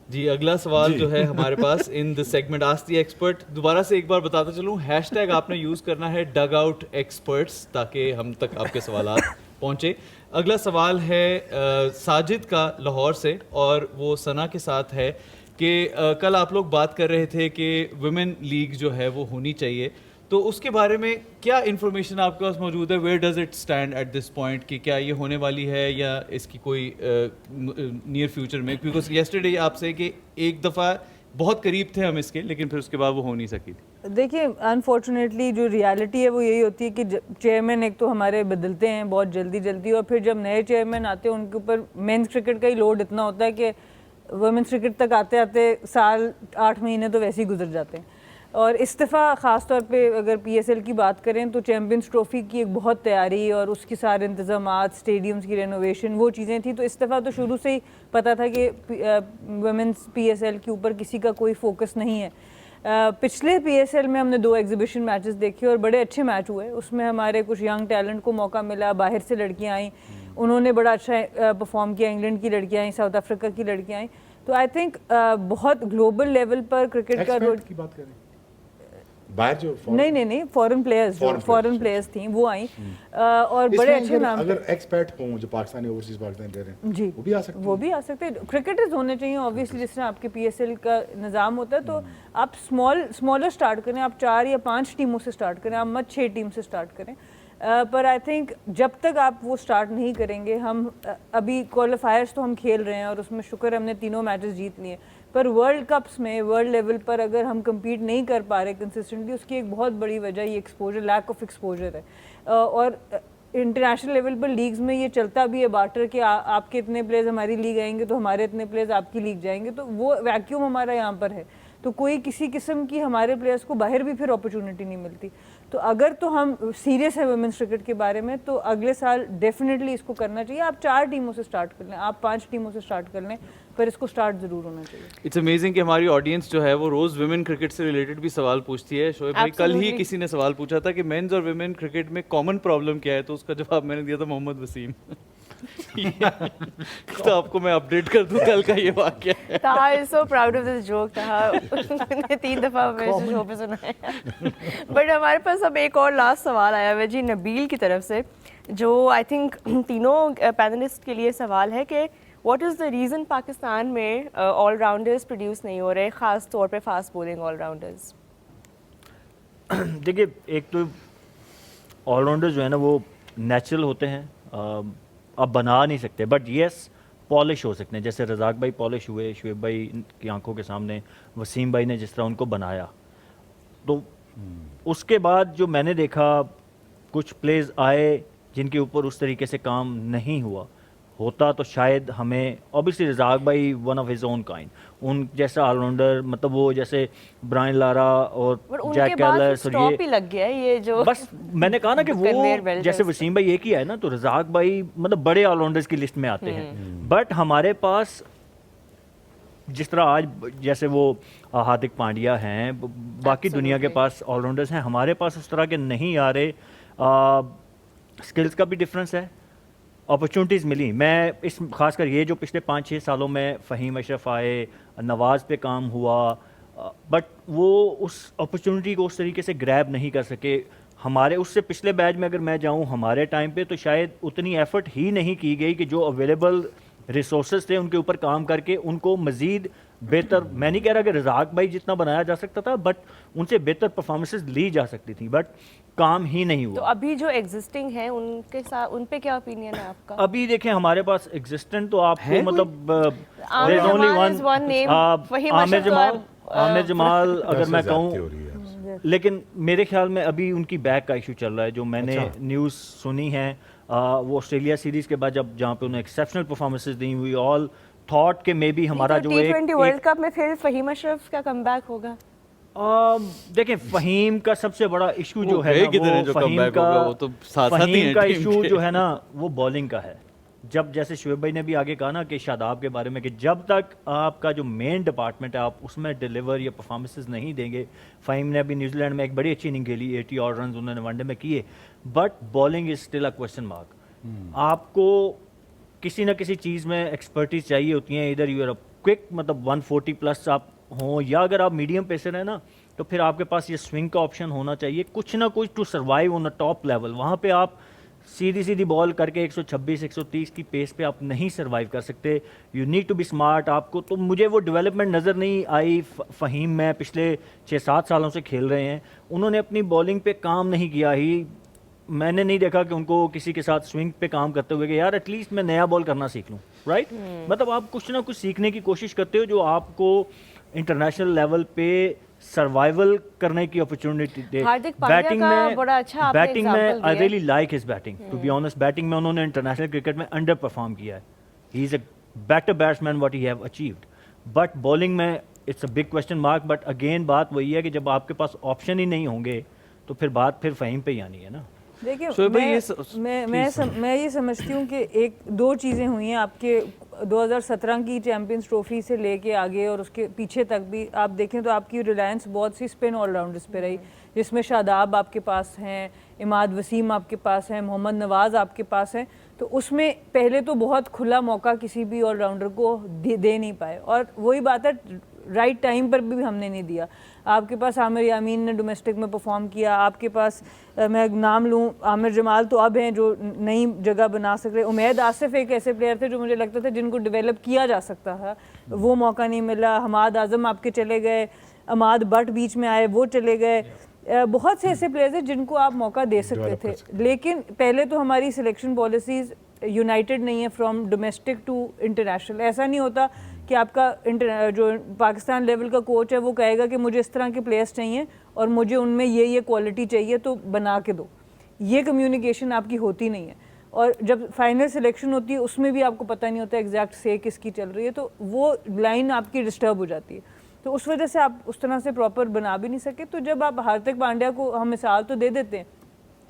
जी अगला सवाल जो है हमारे पास in the segment ask the expert, दोबारा से एक बार बताता चलूं, हैशटैग आपने यूज़ करना है डग आउट एक्सपर्ट्स, ताकि हम तक आपके सवाल पहुंचे। अगला सवाल है साजिद का लाहौर से, और वो सना के साथ है कि कल आप लोग बात कर रहे थे कि वुमेन लीग जो है वो होनी चाहिए, तो उसके बारे में क्या इन्फॉर्मेशन आपके पास मौजूद है? Where does it stand at this point कि क्या ये होने वाली है या इसकी कोई नियर फ्यूचर में? बिकॉज येस्टरडे आपसे कि एक दफ़ा बहुत करीब थे हम इसके, लेकिन फिर उसके बाद वो हो नहीं सकी थी। देखिए अनफॉर्चुनेटली जो रियलिटी है वो यही होती है कि चेयरमैन एक तो हमारे बदलते हैं बहुत जल्दी, और फिर जब नए चेयरमैन आते हैं उनके ऊपर मेंस क्रिकेट का ही लोड इतना होता है कि वुमेन्स क्रिकेट तक आते आते साल 8 महीने तो वैसे ही गुजर जाते हैं। और इस दफ़ा ख़ास तौर पे अगर पीएसएल की बात करें तो चैम्पियंस ट्रॉफी की एक बहुत तैयारी और उसकी सारे इंतज़ामात, स्टेडियम्स की रेनोवेशन, वो चीज़ें थी, तो इस दफ़ा तो शुरू से ही पता था कि वुमेन्स पीएसएल के ऊपर किसी का कोई फोकस नहीं है। पिछले पीएसएल में हमने 2 एग्जीबिशन मैचेस देखे और बड़े अच्छे मैच हुए, उसमें हमारे कुछ यंग टैलेंट को मौका मिला, बाहर से लड़कियाँ आई, उन्होंने बड़ा अच्छा परफॉर्म किया, इंग्लैंड की लड़कियाँ आई, साउथ अफ्रीका की लड़कियाँ आई, तो आई थिंक बहुत ग्लोबल लेवल पर क्रिकेट का रोल की बात करें, बाहर जो नहीं फॉरेन प्लेयर्स थी वो आई और बड़े अच्छे नाम। अगर एक्सपर्ट हो जो पाकिस्तानी ओवरसीज पाकिस्तानी प्लेयर हैं जी, वो भी आ सकते हैं। क्रिकेटर्स होने चाहिए ऑब्वियसली, जिस तरह आपके पीएसएल का निज़ाम होता है, तो आप स्मॉलर स्टार्ट करें, आप 4 या 5 टीमों से स्टार्ट करें, आप मत 6 टीम से स्टार्ट करें। पर आई थिंक जब तक आप वो स्टार्ट नहीं करेंगे, हम अभी क्वालिफायर्स तो हम खेल रहे हैं और उसमें शुक्र हमने 3 मैचेस जीत लिए, पर वर्ल्ड कप्स में वर्ल्ड लेवल पर अगर हम compete नहीं कर पा रहे कंसिस्टेंटली, उसकी एक बहुत बड़ी वजह ये एक्सपोजर, लैक ऑफ एक्सपोजर है। और इंटरनेशनल लेवल पर लीग्स में ये चलता भी है बार्टर कि आपके इतने प्लेयर्स हमारी लीग आएंगे तो हमारे इतने प्लेयर्स आपकी लीग जाएंगे, तो वो वैक्यूम हमारा यहाँ पर है, तो कोई किसी किस्म की हमारे प्लेयर्स को बाहर भी फिर अपॉर्चुनिटी नहीं मिलती। तो अगर तो हम सीरियस है वुमेन्स क्रिकेट के बारे में, तो अगले साल डेफिनेटली इसको करना चाहिए। आप 4 टीमों से स्टार्ट कर लें, आप 5 टीमों से स्टार्ट कर लें, पर इसको स्टार्ट जरूर होना चाहिए। इट्स अमेजिंग कि हमारी ऑडियंस जो है वो रोज वुमेन क्रिकेट से रिलेटेड भी सवाल पूछती है। शोएब भाई, कल ही किसी ने सवाल पूछा था कि मेंस और वुमेन क्रिकेट में कॉमन प्रॉब्लम क्या है, तो उसका जवाब मैंने दिया था मोहम्मद वसीम। तो आपको मैं अपडेट कर दूं कल का ये वाकया है। ताहा is so proud of this joke. ताहा ने 3 दफा मेरे से शो पे सुनाया। बट हमारे पास अब एक और लास्ट सवाल आया है जी नबील की तरफ से, जो आई थिंक तीनों पैनलिस्ट के लिए सवाल है कि What is the reason Pakistan में ऑलराउंडर्स प्रोड्यूस नहीं हो रहे, खास तौर पे फास्ट बॉलिंग ऑलराउंडर्स? देखिए, एक तो ऑलराउंडर्स जो है ना वो नेचुरल होते हैं, आप बना नहीं सकते, बट येस पॉलिश हो सकते हैं। जैसे रज़ाक भाई पॉलिश हुए, शुएब भाई की आंखों के सामने, वसीम भाई ने जिस तरह उनको बनाया, तो उसके बाद जो मैंने देखा कुछ प्लेज आए जिनके ऊपर उस तरीके से काम नहीं हुआ होता, तो शायद हमें ऑब्वियसली रज़ाक भाई one of his own kind, उन जैसा ऑलराउंडर, मतलब वो जैसे ब्रायन लारा और जैक कैलस और स्टॉप ही लग गया है ये जो बस मैंने कहा ना कि वो जैसे वसीम भाई एक ही है ना, तो रज़ाक भाई मतलब बड़े ऑलराउंडर्स की लिस्ट में आते हैं। बट हमारे पास जिस तरह आज जैसे वो हार्दिक पांड्या हैं, बाकी दुनिया के पास ऑलराउंडर्स हैं, हमारे पास उस तरह के नहीं आ रहे। स्किल्स का भी डिफरेंस है, अपॉर्चुनिटीज़ मिली। मैं इस खासकर ये जो पिछले 5-6 सालों में फ़हीम अशरफ आए, नवाज़ पे काम हुआ, बट वो उस अपॉर्चुनिटी को उस तरीके से ग्रैब नहीं कर सके। हमारे उससे पिछले बैच में अगर मैं जाऊं हमारे टाइम पे, तो शायद उतनी एफर्ट ही नहीं की गई कि जो अवेलेबल रिसोर्सेज थे उनके ऊपर काम करके उनको मज़ीद बेहतर, मैं नहीं कह रहा कि रज़ाक भाई जितना बनाया जा सकता था, बट उनसे बेहतर परफॉर्मेंसेज ली जा सकती थी, बट काम ही नहीं हुआ। तो अभी जो एग्जिस्टिंग है उनके साथ, उन पे क्या ओपिनियन है आपका? अभी देखें हमारे पास एग्जिस्टेंट तो आपको मतलब आमिर जमाल अगर मैं कहूँ, लेकिन मेरे ख्याल में अभी उनकी बैक का इशू चल रहा है। जो मैंने न्यूज़ सुनी है, वो ऑस्ट्रेलिया सीरीज के बाद जहाँ पे उन्हें एक्सेप्शनल परफॉर्मेंसेज दी हुई, ऑल थॉट के मे बी हमारा जो T20 वर्ल्ड कप में फिर फ़हीम अशरफ का कमबैक होगा। देखें, फ़हीम का सबसे बड़ा इशू जो है ना, वो फ़हीम का इशू जो है ना वो बॉलिंग का है। जब जैसे शुएब भाई ने भी आगे कहा ना कि शादाब के बारे में, कि जब तक आपका जो मेन डिपार्टमेंट है आप उसमें डिलीवर या परफॉर्मेंसेस नहीं देंगे। फ़हीम ने अभी न्यूजीलैंड में एक बड़ी अच्छी इनिंग खेली, 80 और रन उन्होंने वनडे में किए, but bowling is still a question mark. आपको किसी ना किसी चीज़ में एक्सपर्टीज चाहिए होती हैं, इधर यू आर क्विक, मतलब 140 प्लस आप हों, या अगर आप मीडियम पेसर हैं ना, तो फिर आपके पास ये स्विंग का ऑप्शन होना चाहिए, कुछ ना कुछ to survive on a top level. वहाँ पे आप सीधी सीधी बॉल करके 126-130 की पेस पे आप नहीं सर्वाइव कर सकते। You need to be smart. आपको तो मुझे वो डेवलपमेंट नज़र नहीं आई। फ़हीम में पिछले 6-7 सालों से खेल रहे हैं, उन्होंने अपनी बॉलिंग पे काम नहीं किया ही। मैंने नहीं देखा कि उनको किसी के साथ स्विंग पे काम करते हुए कि यार एटलीस्ट मैं नया बॉल करना सीख लूँ, राइट? मतलब आप कुछ ना कुछ सीखने की कोशिश करते हो जो आपको इंटरनेशनल लेवल पे सर्वाइवल करने की अपॉर्चुनिटी दे। बैटिंग में I really like his batting, to be honest. Batting में उन्होंने इंटरनेशनल क्रिकेट में अंडर परफॉर्म किया है। He is a better batsman what he have achieved, but bowling में it's a big question mark. But again बात वही है कि जब आपके पास ऑप्शन ही नहीं होंगे तो फिर बात फिर फ़हीम पे ही आनी है ना। देखिए, मैं ये समझती हूँ कि एक दो चीज़ें हुई हैं आपके 2017 की चैंपियंस ट्रॉफी से लेके आगे और उसके पीछे तक भी आप देखें तो आपकी रिलायंस बहुत सी स्पिन ऑलराउंडर्स पे रही, जिसमें शादाब आपके पास हैं, इमाद वसीम आपके पास हैं, मोहम्मद नवाज़ आपके पास हैं। तो उसमें पहले तो बहुत खुला मौका किसी भी ऑलराउंडर को दे नहीं पाए, और वही बात है राइट टाइम पर भी हमने नहीं दिया। आपके पास आमिर यामीन ने डोमेस्टिक में परफॉर्म किया, आपके पास मैं नाम लूँ आमिर जमाल तो अब हैं जो नई जगह बना सक रहे। उमैद आसिफ एक ऐसे प्लेयर थे जो मुझे लगता था जिनको डेवलप किया जा सकता था, वो मौका नहीं मिला। हमाद आजम आपके चले गए, अमाद बट बीच में आए, वो चले गए। बहुत से ऐसे प्लेयर्स हैं जिनको आप मौका दे सकते थे, लेकिन पहले तो हमारी सिलेक्शन पॉलिसीज़ यूनाइटेड नहीं है फ्रॉम डोमेस्टिक टू इंटरनेशनल। ऐसा नहीं होता कि आपका जो पाकिस्तान लेवल का कोच है वो कहेगा कि मुझे इस तरह के प्लेयर्स चाहिए और मुझे उनमें ये क्वालिटी चाहिए तो बना के दो। ये कम्युनिकेशन आपकी होती नहीं है, और जब फाइनल सिलेक्शन होती है उसमें भी आपको पता नहीं होता एग्जैक्ट से किसकी चल रही है, तो वो लाइन आपकी डिस्टर्ब हो जाती है। तो उस वजह से आप उस तरह से प्रॉपर बना भी नहीं सके। तो जब आप हार्दिक पांड्या को हम मिसाल तो दे देते हैं,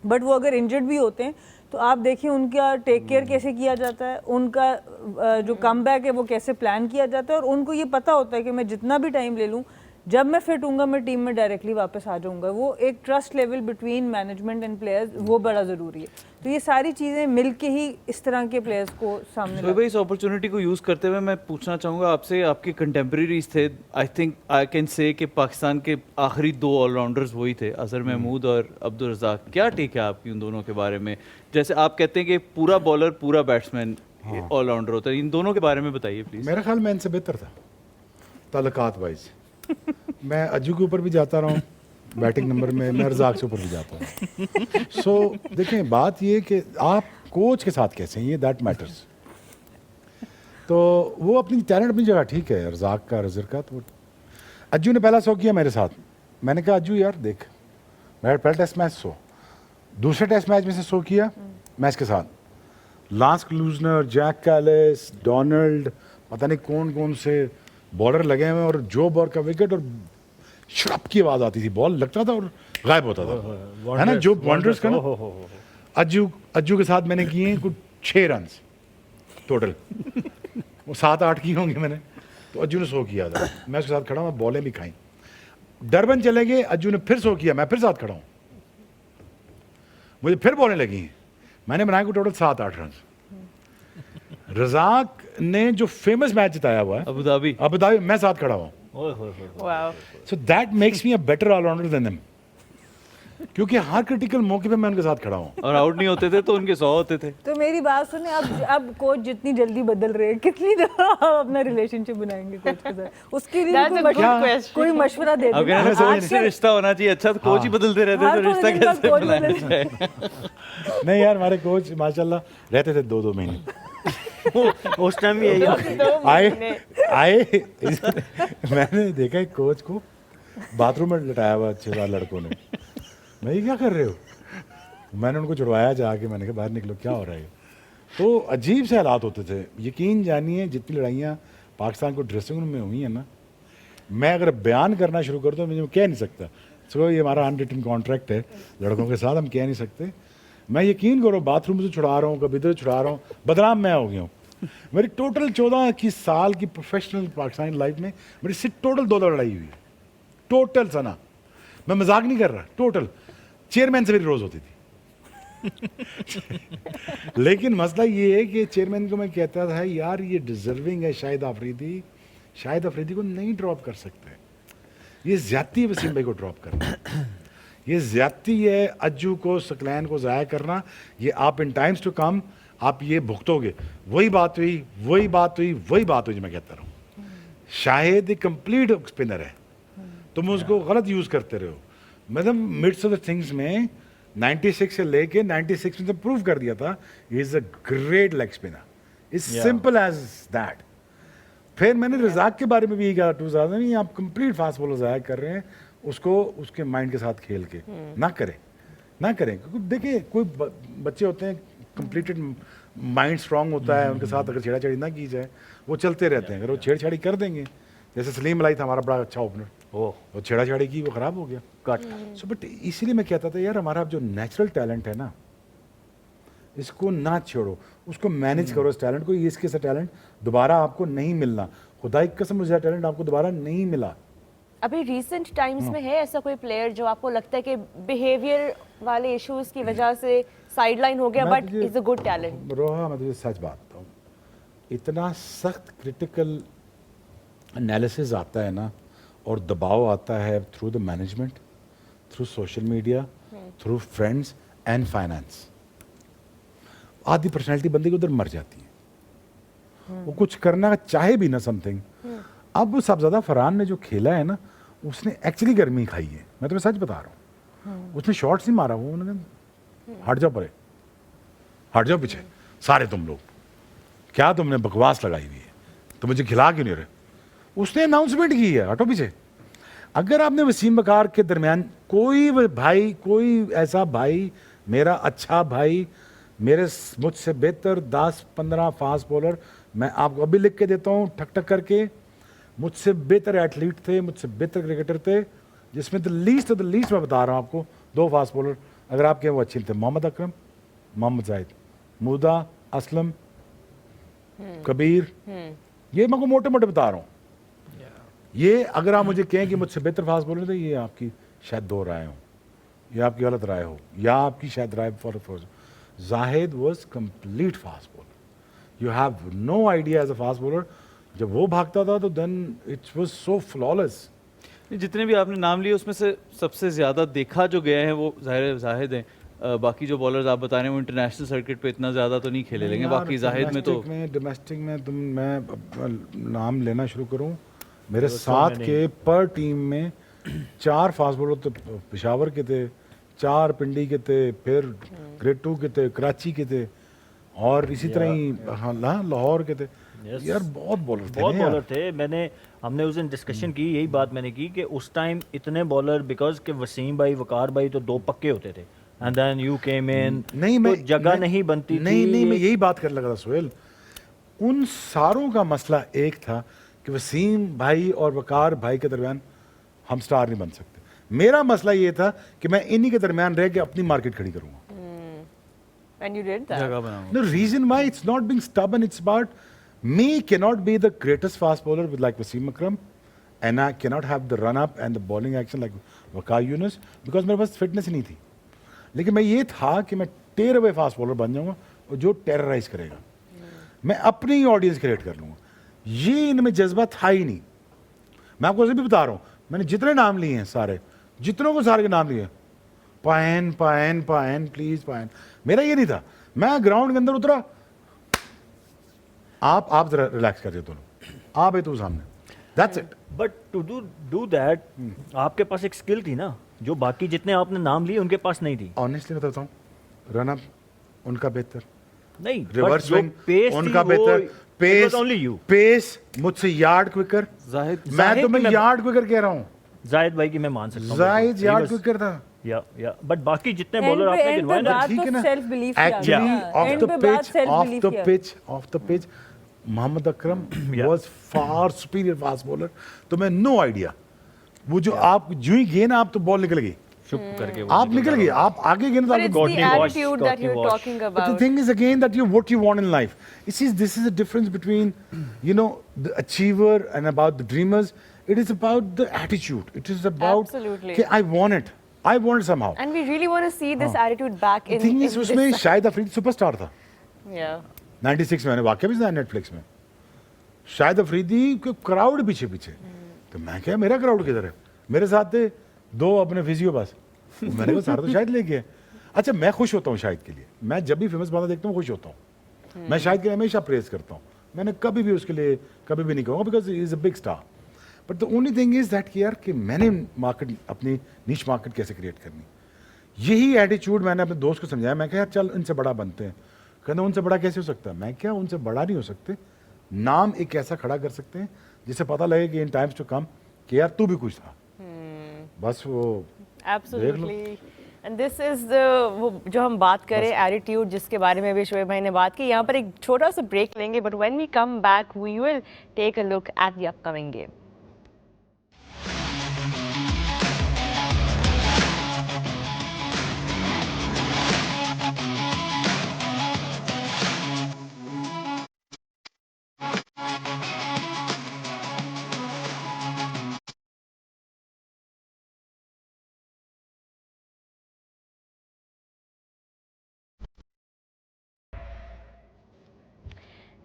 बट वो अगर इंजर्ड भी होते हैं तो आप देखिए उनका टेक केयर कैसे किया जाता है, उनका जो कमबैक है वो कैसे प्लान किया जाता है, और उनको ये पता होता है कि मैं जितना भी टाइम ले लूँ, जब मैं फिट हूँगा मैं टीम में डायरेक्टली वापस आ जाऊँगा। वो एक trust level between management and players वो बड़ा ज़रूरी है। तो ये सारी चीज़ें मिल के ही इस तरह के प्लेयर्स को सामने भाई इस अपॉर्चुनिटी को यूज़ करते हुए मैं पूछना चाहूँगा आपसे, आपके कंटेम्प्रेरीज थे, I think I can say कि पाकिस्तान के आखिरी 2 ऑलराउंडर्स वही थे, अजहर महमूद और अब्दुल रज़ाक। क्या टेक है आपकी उन दोनों के बारे में? जैसे आप कहते हैं कि पूरा बॉलर पूरा बैट्समैन, ऑलराउंडर होता है, इन दोनों के बारे में बताइए प्लीज। मेरा ख्याल मैं इनसे बेहतर था ताल्लुकात वाइज। मैं अज्जू के ऊपर भी जाता रहा हूँ बैटिंग नंबर में, मैं रज़ाक से ऊपर भी जाता हूँ। सो देखें, बात ये कि आप कोच के साथ कैसे हैं, ये दैट मैटर्स। तो वो अपनी टैलेंट अपनी जगह ठीक है, रज़ाक का, रज़र का। तो अज्जू ने पहला 100 किया मेरे साथ। मैंने कहा अज्जू यार देख, मेरा पहला टेस्ट मैच 100, दूसरे टेस्ट मैच में से 100 किया मैच के साथ। Lance Klusener, Jacques Kallis, Donald, पता नहीं कौन कौन से बॉलर लगे हुए, और जो बॉल का विकेट और शड़प की आवाज़ आती थी, बॉल लगता था और गायब होता था, है ना, जो वंडर्स का ना। अज्जू के साथ मैंने किए कुछ 6 रन टोटल, वो 7-8 किए होंगे मैंने। तो अज्जू ने 100 किया था, मैं उसके साथ खड़ा हूँ, बॉलें भी खाई। डरबन चले गए, अज्जू ने फिर 100 किया, मैं फिर साथ खड़ा हूँ, मुझे फिर बॉलें लगी, मैंने बनाया को टोटल 7-8 रन। रज़ाक ने जो फेमस मैच जिताया हुआ है अबू धाबी, मैं साथ खड़ा हुआ। Wow. So that makes me a better all rounder than them, क्योंकि हर क्रिटिकल मौके पे मैं उनके साथ खड़ा हूँ। और आउट नहीं होते थे तो उनके 100 होते थे। तो मेरी बात सुने, अब कोच जितनी जल्दी बदल रहे हैं, कितनी दफा आप अपना रिलेशनशिप बनाएंगे कोच के साथ? उसके लिए That's a good question. कोई मशवरा दे अब कहना देना। कोच से रिश्ता होना चाहिए, अच्छा तो कोच ही बदलते रहते तो रिश्ता कैसे बनाया जाए? नहीं यार, हमारे कोच माशाल्लाह रहते थे 2-2 महीने। उस टाइम भी यही आए मैंने देखा एक कोच को बाथरूम में लटाया हुआ 6 लड़कों ने। मैं, ये क्या कर रहे हो? मैंने उनको छुड़वाया जाके, मैंने कहा बाहर निकलो, क्या हो रहा है? तो अजीब से हालात होते थे। यकीन जानिए, जितनी लड़ाइयाँ पाकिस्तान को ड्रेसिंग रूम में हुई हैं ना, मैं अगर बयान करना शुरू कर दूँ मुझे कह नहीं सकता। सो ये हमारा अनरिटन कॉन्ट्रैक्ट है लड़कों के साथ, हम कह नहीं सकते। मैं यकीन करो बाथरूम से छुड़ा रहा हूँ, कभी इधर छुड़ा रहा हूँ, बदनाम मैं हो गया हूँ। मेरी टोटल 14 साल की प्रोफेशनल पाकिस्तानी लाइफ में मेरी सिर्फ टोटल 2 लड़ाई हुई है, टोटल सना, मैं मजाक नहीं कर रहा, टोटल। चेयरमैन से मेरी रोज होती थी। लेकिन मसला ये है कि चेयरमैन को मैं कहता था यार ये डिजर्विंग है शाहिद अफरीदी को नहीं ड्रॉप कर सकते, ये ज्यादती है वसीम भाई को ड्रॉप करना, ये ज्यादती है अज्जू को, सकलैन को ज़ाया करना। ये आप इन टाइम्स टू कम आप ये भुगतोगे। वही बात हुई जो मैं कहता रहा हूँ। शाहिद एक कंप्लीट स्पिनर है, तुम उसको गलत यूज़ करते रहे हो। मतलब मिड्स ऑफ द थिंग्स में 96 से लेके 96 में तो प्रूव कर दिया था he is a great leg spinner, is simple as that. फिर मैंने रज़ाक के बारे में भी यही कहा 2000 में, आप कंप्लीट फास्ट बॉलर ज़ाया कर रहे हैं, उसको उसके माइंड के साथ खेल के ना करें क्योंकि देखिए कोई बच्चे होते हैं कंप्लीटेड माइंड स्ट्रांग होता है, उनके साथ अगर छेड़ाछाड़ी ना की जाए वो चलते रहते हैं। अगर वो छेड़छाड़ी कर देंगे, जैसे सलीम अलाई था हमारा बड़ा अच्छा ओपनर, वो छेड़ाछाड़ी की, वो ख़राब हो गया कट। सो बट इसीलिए मैं कहता था यार हमारा जो नेचुरल टैलेंट है ना, इसको ना छोड़ो, उसको मैनेज करो इस टैलेंट को। इसके से टैलेंट दोबारा आपको नहीं मिलना, खुदा की कसम मुझे टैलेंट आपको दोबारा नहीं मिला। अभी रिसेंट टाइम्स में है ऐसा कोई प्लेयर जो आपको लगता है कि बिहेवियर वाले इश्यूज की वजह से साइडलाइन हो गया but is a good talent? रोहा, मैं तुझे सच बात बताऊं, इतना सख्त क्रिटिकल एनालिसिस आता है ना, और दबाव आता है through the management, through social media, through friends and finance. आधी पर्सनैलिटी बंदे की उधर मर जाती है, वो कुछ करना चाहे भी ना समथिंग। अब साहबजादा फरहान ने जो खेला है ना, उसने एक्चुअली गर्मी खाई है, मैं तुम्हें सच बता रहा हूँ। उसने शॉट्स नहीं मारा, वो उन्होंने हट जाओ परे, हट जाओ पीछे सारे तुम लोग, क्या तुमने बकवास लगाई हुई है, तो मुझे खिला क्यों नहीं रहे। उसने अनाउंसमेंट की है, हटो पीछे। अगर आपने वसीम बकार के दरमियान कोई ऐसा भाई, मेरा अच्छा भाई, मुझसे बेहतर 10-15 फास्ट बॉलर मैं आपको अभी लिख के देता हूँ ठक ठक करके, मुझसे बेहतर एथलीट थे, मुझसे बेहतर क्रिकेटर थे, जिसमें द लीस्ट मैं बता रहा हूँ आपको, 2 फास्ट बॉलर अगर आपके वो अच्छे थे, मोहम्मद अकरम, मोहम्मद जाहिद, मुदा, असलम, कबीर, ये मैं को मोटे मोटे बता रहा हूँ। ये अगर आप मुझे कहें कि मुझसे बेहतर फास्ट बॉलर थे, ये आपकी शायद 2 राय हो, या आपकी गलत राय हो, या आपकी शायद राय for Zahid was complete fast bowler, you have no idea as a fast bowler. जब वो भागता था तो then it was so flawless. जितने भी आपने नाम लिए उसमें से सबसे ज़्यादा देखा जो गया है वो जाहिद हैं। बाकी जो बॉलर्स आप बता रहे हैं वो इंटरनेशनल सर्किट पे इतना ज़्यादा तो नहीं खेले लेंगे, बाकी जाहिद में तो डोमेस्टिक में मैं नाम लेना शुरू करूं, मेरे साथ के पर टीम में 4 फास्ट बॉलर तो पेशावर के थे, 4 पिंडी के थे, फिर ग्रेड 2 के थे, कराची के थे, और इसी तरह ही लाहौर के थे। यार बहुत बॉलर थे। हमने उस दिन डिस्कशन की, यही बात मैंने की कि उस टाइम इतने बॉलर, बिकॉज के वसीम भाई, वकार भाई तो 2 पक्के होते थे, एंड देन यू केम इन, तो जगह नहीं बनती थी। नहीं, मैं यही बात कर लगा था सोहेल, उन सारों का मसला एक था कि वसीम भाई और वकार भाई के दरमियान हम स्टार नहीं बन सकते। मेरा मसला ये था कि मैं इन्हीं के दरमियान रह के अपनी मार्केट खड़ी करूंगा। And you did that. जगह बनाऊंगा। The reason why it's not being stubborn, it's about me cannot be the greatest fast bowler with like Wasim Akram, and I cannot have the run up and the bowling action like Waqar Yunus because मेरे पास fitness ही नहीं थी। लेकिन मैं ये था कि मैं टेयर away fast bowler बन जाऊंगा और जो टेरराइज करेगा, मैं अपनी ही ऑडियंस क्रिएट कर लूंगा। ये इनमें जज्बा था ही नहीं। मैं आपको भी बता रहा हूँ, मैंने जितने नाम लिए हैं सारे, जितनों को सारे के नाम लिए, पायन पायन पायन प्लीज पायन, मेरा ये नहीं था। मैं ग्राउंड के अंदर उतरा, आप जरा रिलैक्स कर दिए दोनों, आप है तो सामने, that's it. But to do that आपके पास एक स्किल थी ना, जो बाकी जितने आपने नाम लिए उनके पास नहीं थी। ऑनेस्टली बताता हूँ, रन अप उनका बेहतर, नहीं, रिवर्स स्विंग पेस उनका बेहतर, पेस ओनली यू, पेस मुझसे यार्ड क्विकर। मैं तो मैं यार्ड क्विकर कह रहा हूँ, जाहिद भाई की मैं मान सकता हूँ, जाहिद यार्ड क्विकर था। या बट बाकी जितने बॉलर आपने गिनवाए ना, ठीक है ना, self belief actually off the pitch Mohammad Akram was far superior fast bowler. तो मैं नो आइडिया, वो जो आप जो ही गए ना, आप तो बॉल निकल गई, आप निकल गए, आप आगे गए ना, But it's the attitude that you're talking But the about. thing is again that what you want in life. This is the difference between, the achiever and about the dreamers. It is about the attitude. It is about, Absolutely. okay, I want it somehow. And we really want to see this attitude back The in. thing is, in उसमें this- Shahid Afridi superstar था। Yeah. 96 में मैंने वाकया भी सुना Netflix में, शाहिद अफरीदी के crowd पीछे पीछे, तो मैं क्या, मेरा क्राउड किधर है? मेरे साथ थे 2 अपने फिजियो बस, मैंने कहा सारा तो शाहिद लेके है। अच्छा, मैं खुश होता हूँ शाहिद के लिए, मैं जब भी फेमस बंदा देखता हूँ खुश होता हूँ। मैं शाहिद के लिए हमेशा प्रेज करता हूँ, मैंने कभी भी उसके लिए कभी भी नहीं कहूँगा, because he is a big star. But the only thing is that कि यार कि मैंने मार्केट, अपनी नीश मार्केट कैसे क्रिएट करनी, यही एटीट्यूड मैंने अपने दोस्त को समझाया। मैं कहा यार चल इनसे बड़ा बनते हैं। कहना उनसे बड़ा कैसे हो सकता है? मैं क्या, उनसे बड़ा नहीं हो सकते, नाम एक ऐसा खड़ा कर सकते हैं जिससे पता लगे कि इन टाइम्स टू कम कि यार तू भी कुछ था। बस वो Absolutely. And this is वो जो हम बात करें एटीट्यूड, जिसके बारे में भी शोएब भाई ने बात की। यहाँ पर एक छोटा सा ब्रेक लेंगे, but when we come back we will take a look at the upcoming game.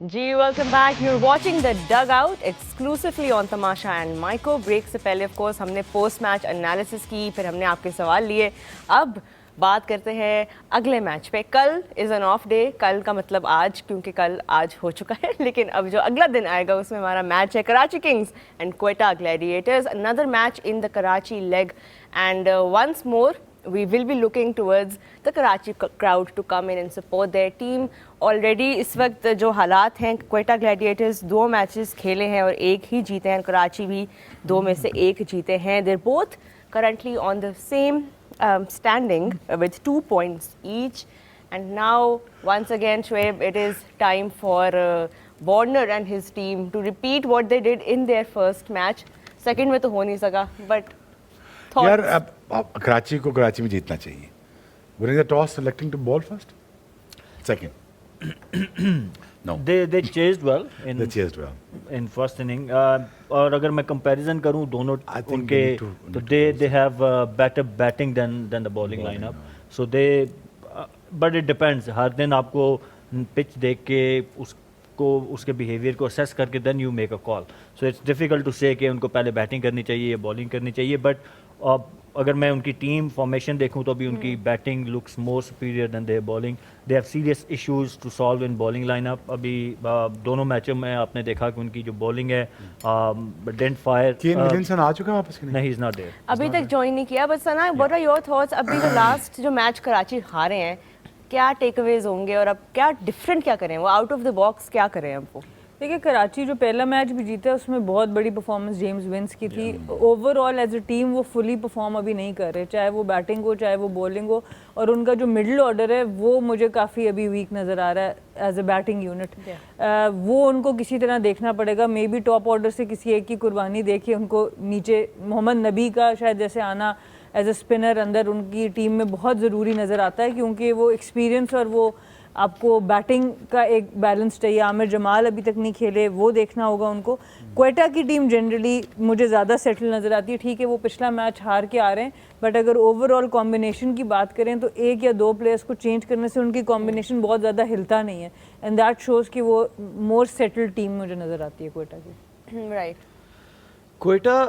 जी welcome back, you are watching the dugout exclusively on Tamasha and Myco. Break से पहले ऑफ कोर्स हमने post match analysis की, फिर हमने आपके सवाल लिए। अब बात करते हैं अगले मैच पे। कल इज़ एन ऑफ डे, कल का मतलब आज, क्योंकि कल आज हो चुका है, लेकिन अब जो अगला दिन आएगा उसमें हमारा मैच है Karachi Kings and Quetta Gladiators. Another match in the Karachi leg, and once more we will be looking towards the Karachi crowd to come in and support their team. Already इस वक्त जो हालात हैं, क्वेटा ग्लैडिएटर्स 2 मैचेस खेले हैं और 1 ही जीते हैं, कराची भी 2 में से 1 जीते हैं। They're both currently on the same standing with 2 points each. And now once again, Shoaib, it is time for Warner and his team to repeat what they did in their first match. Second में तो हो नहीं सका, but यार अब कराची को कराची में जीतना चाहिए। Winning the toss, selecting to ball first, second. No. They chased well in They chased well. in first inning. और अगर मैं कंपैरिजन करूं दोनों I think उनके, we need to- तो they have better batting than the bowling lineup. So they but it depends. हर दिन आपको pitch देख के उसके बिहेवियर को असेस करके then you make a call. So it's difficult to say कि उनको पहले बैटिंग करनी चाहिए या बॉलिंग करनी चाहिए। बट अगर मैं उनकी टीम फॉर्मेशन देखूं तो अभी उनकी batting looks more superior than their bowling. They have serious issues to solve in bowling lineup. अभी दोनों मैचों में आपने देखा कि उनकी जो बॉलिंग है डेंट फायर। केन विलियमसन आ चुका है वापस कि नहीं, इज नॉट देयर, अभी तक ज्वाइन नहीं किया। But Sana, what are your thoughts? अभी जो लास्ट जो मैच कराची हारे हैं, क्या टेकअवेज होंगे और अब क्या डिफरेंट क्या करें, वो आउट ऑफ द बॉक्स क्या करें अब वो? देखिए, कराची जो पहला मैच भी जीता उसमें बहुत बड़ी परफॉर्मेंस जेम्स विंस की थी। ओवरऑल एज अ टीम वो फुली परफॉर्म अभी नहीं कर रहे, चाहे वो बैटिंग हो चाहे वो बॉलिंग हो। और उनका जो मिडिल ऑर्डर है वो मुझे काफ़ी अभी वीक नज़र आ रहा है एज अ बैटिंग यूनिट। वो उनको किसी तरह देखना पड़ेगा। मे बी टॉप ऑर्डर से किसी एक की कुर्बानी देखिए उनको नीचे मोहम्मद नबी का शायद जैसे आना एज अ स्पिनर अंदर उनकी टीम में बहुत ज़रूरी नज़र आता है, क्योंकि वो एक्सपीरियंस और वो आपको बैटिंग का एक बैलेंस चाहिए। आमिर जमाल अभी तक नहीं खेले, वो देखना होगा उनको। क्वेटा की टीम जनरली मुझे ज़्यादा सेटल नज़र आती है। ठीक है, वो पिछला मैच हार के आ रहे हैं, बट अगर ओवरऑल कॉम्बिनेशन की बात करें तो एक या दो प्लेयर्स को चेंज करने से उनकी कॉम्बिनेशन बहुत ज़्यादा हिलता नहीं है। एंड दैट शोज़ कि वो मोर सेटल्ड टीम मुझे नज़र आती है क्वेटा की। राइट। क्वेटा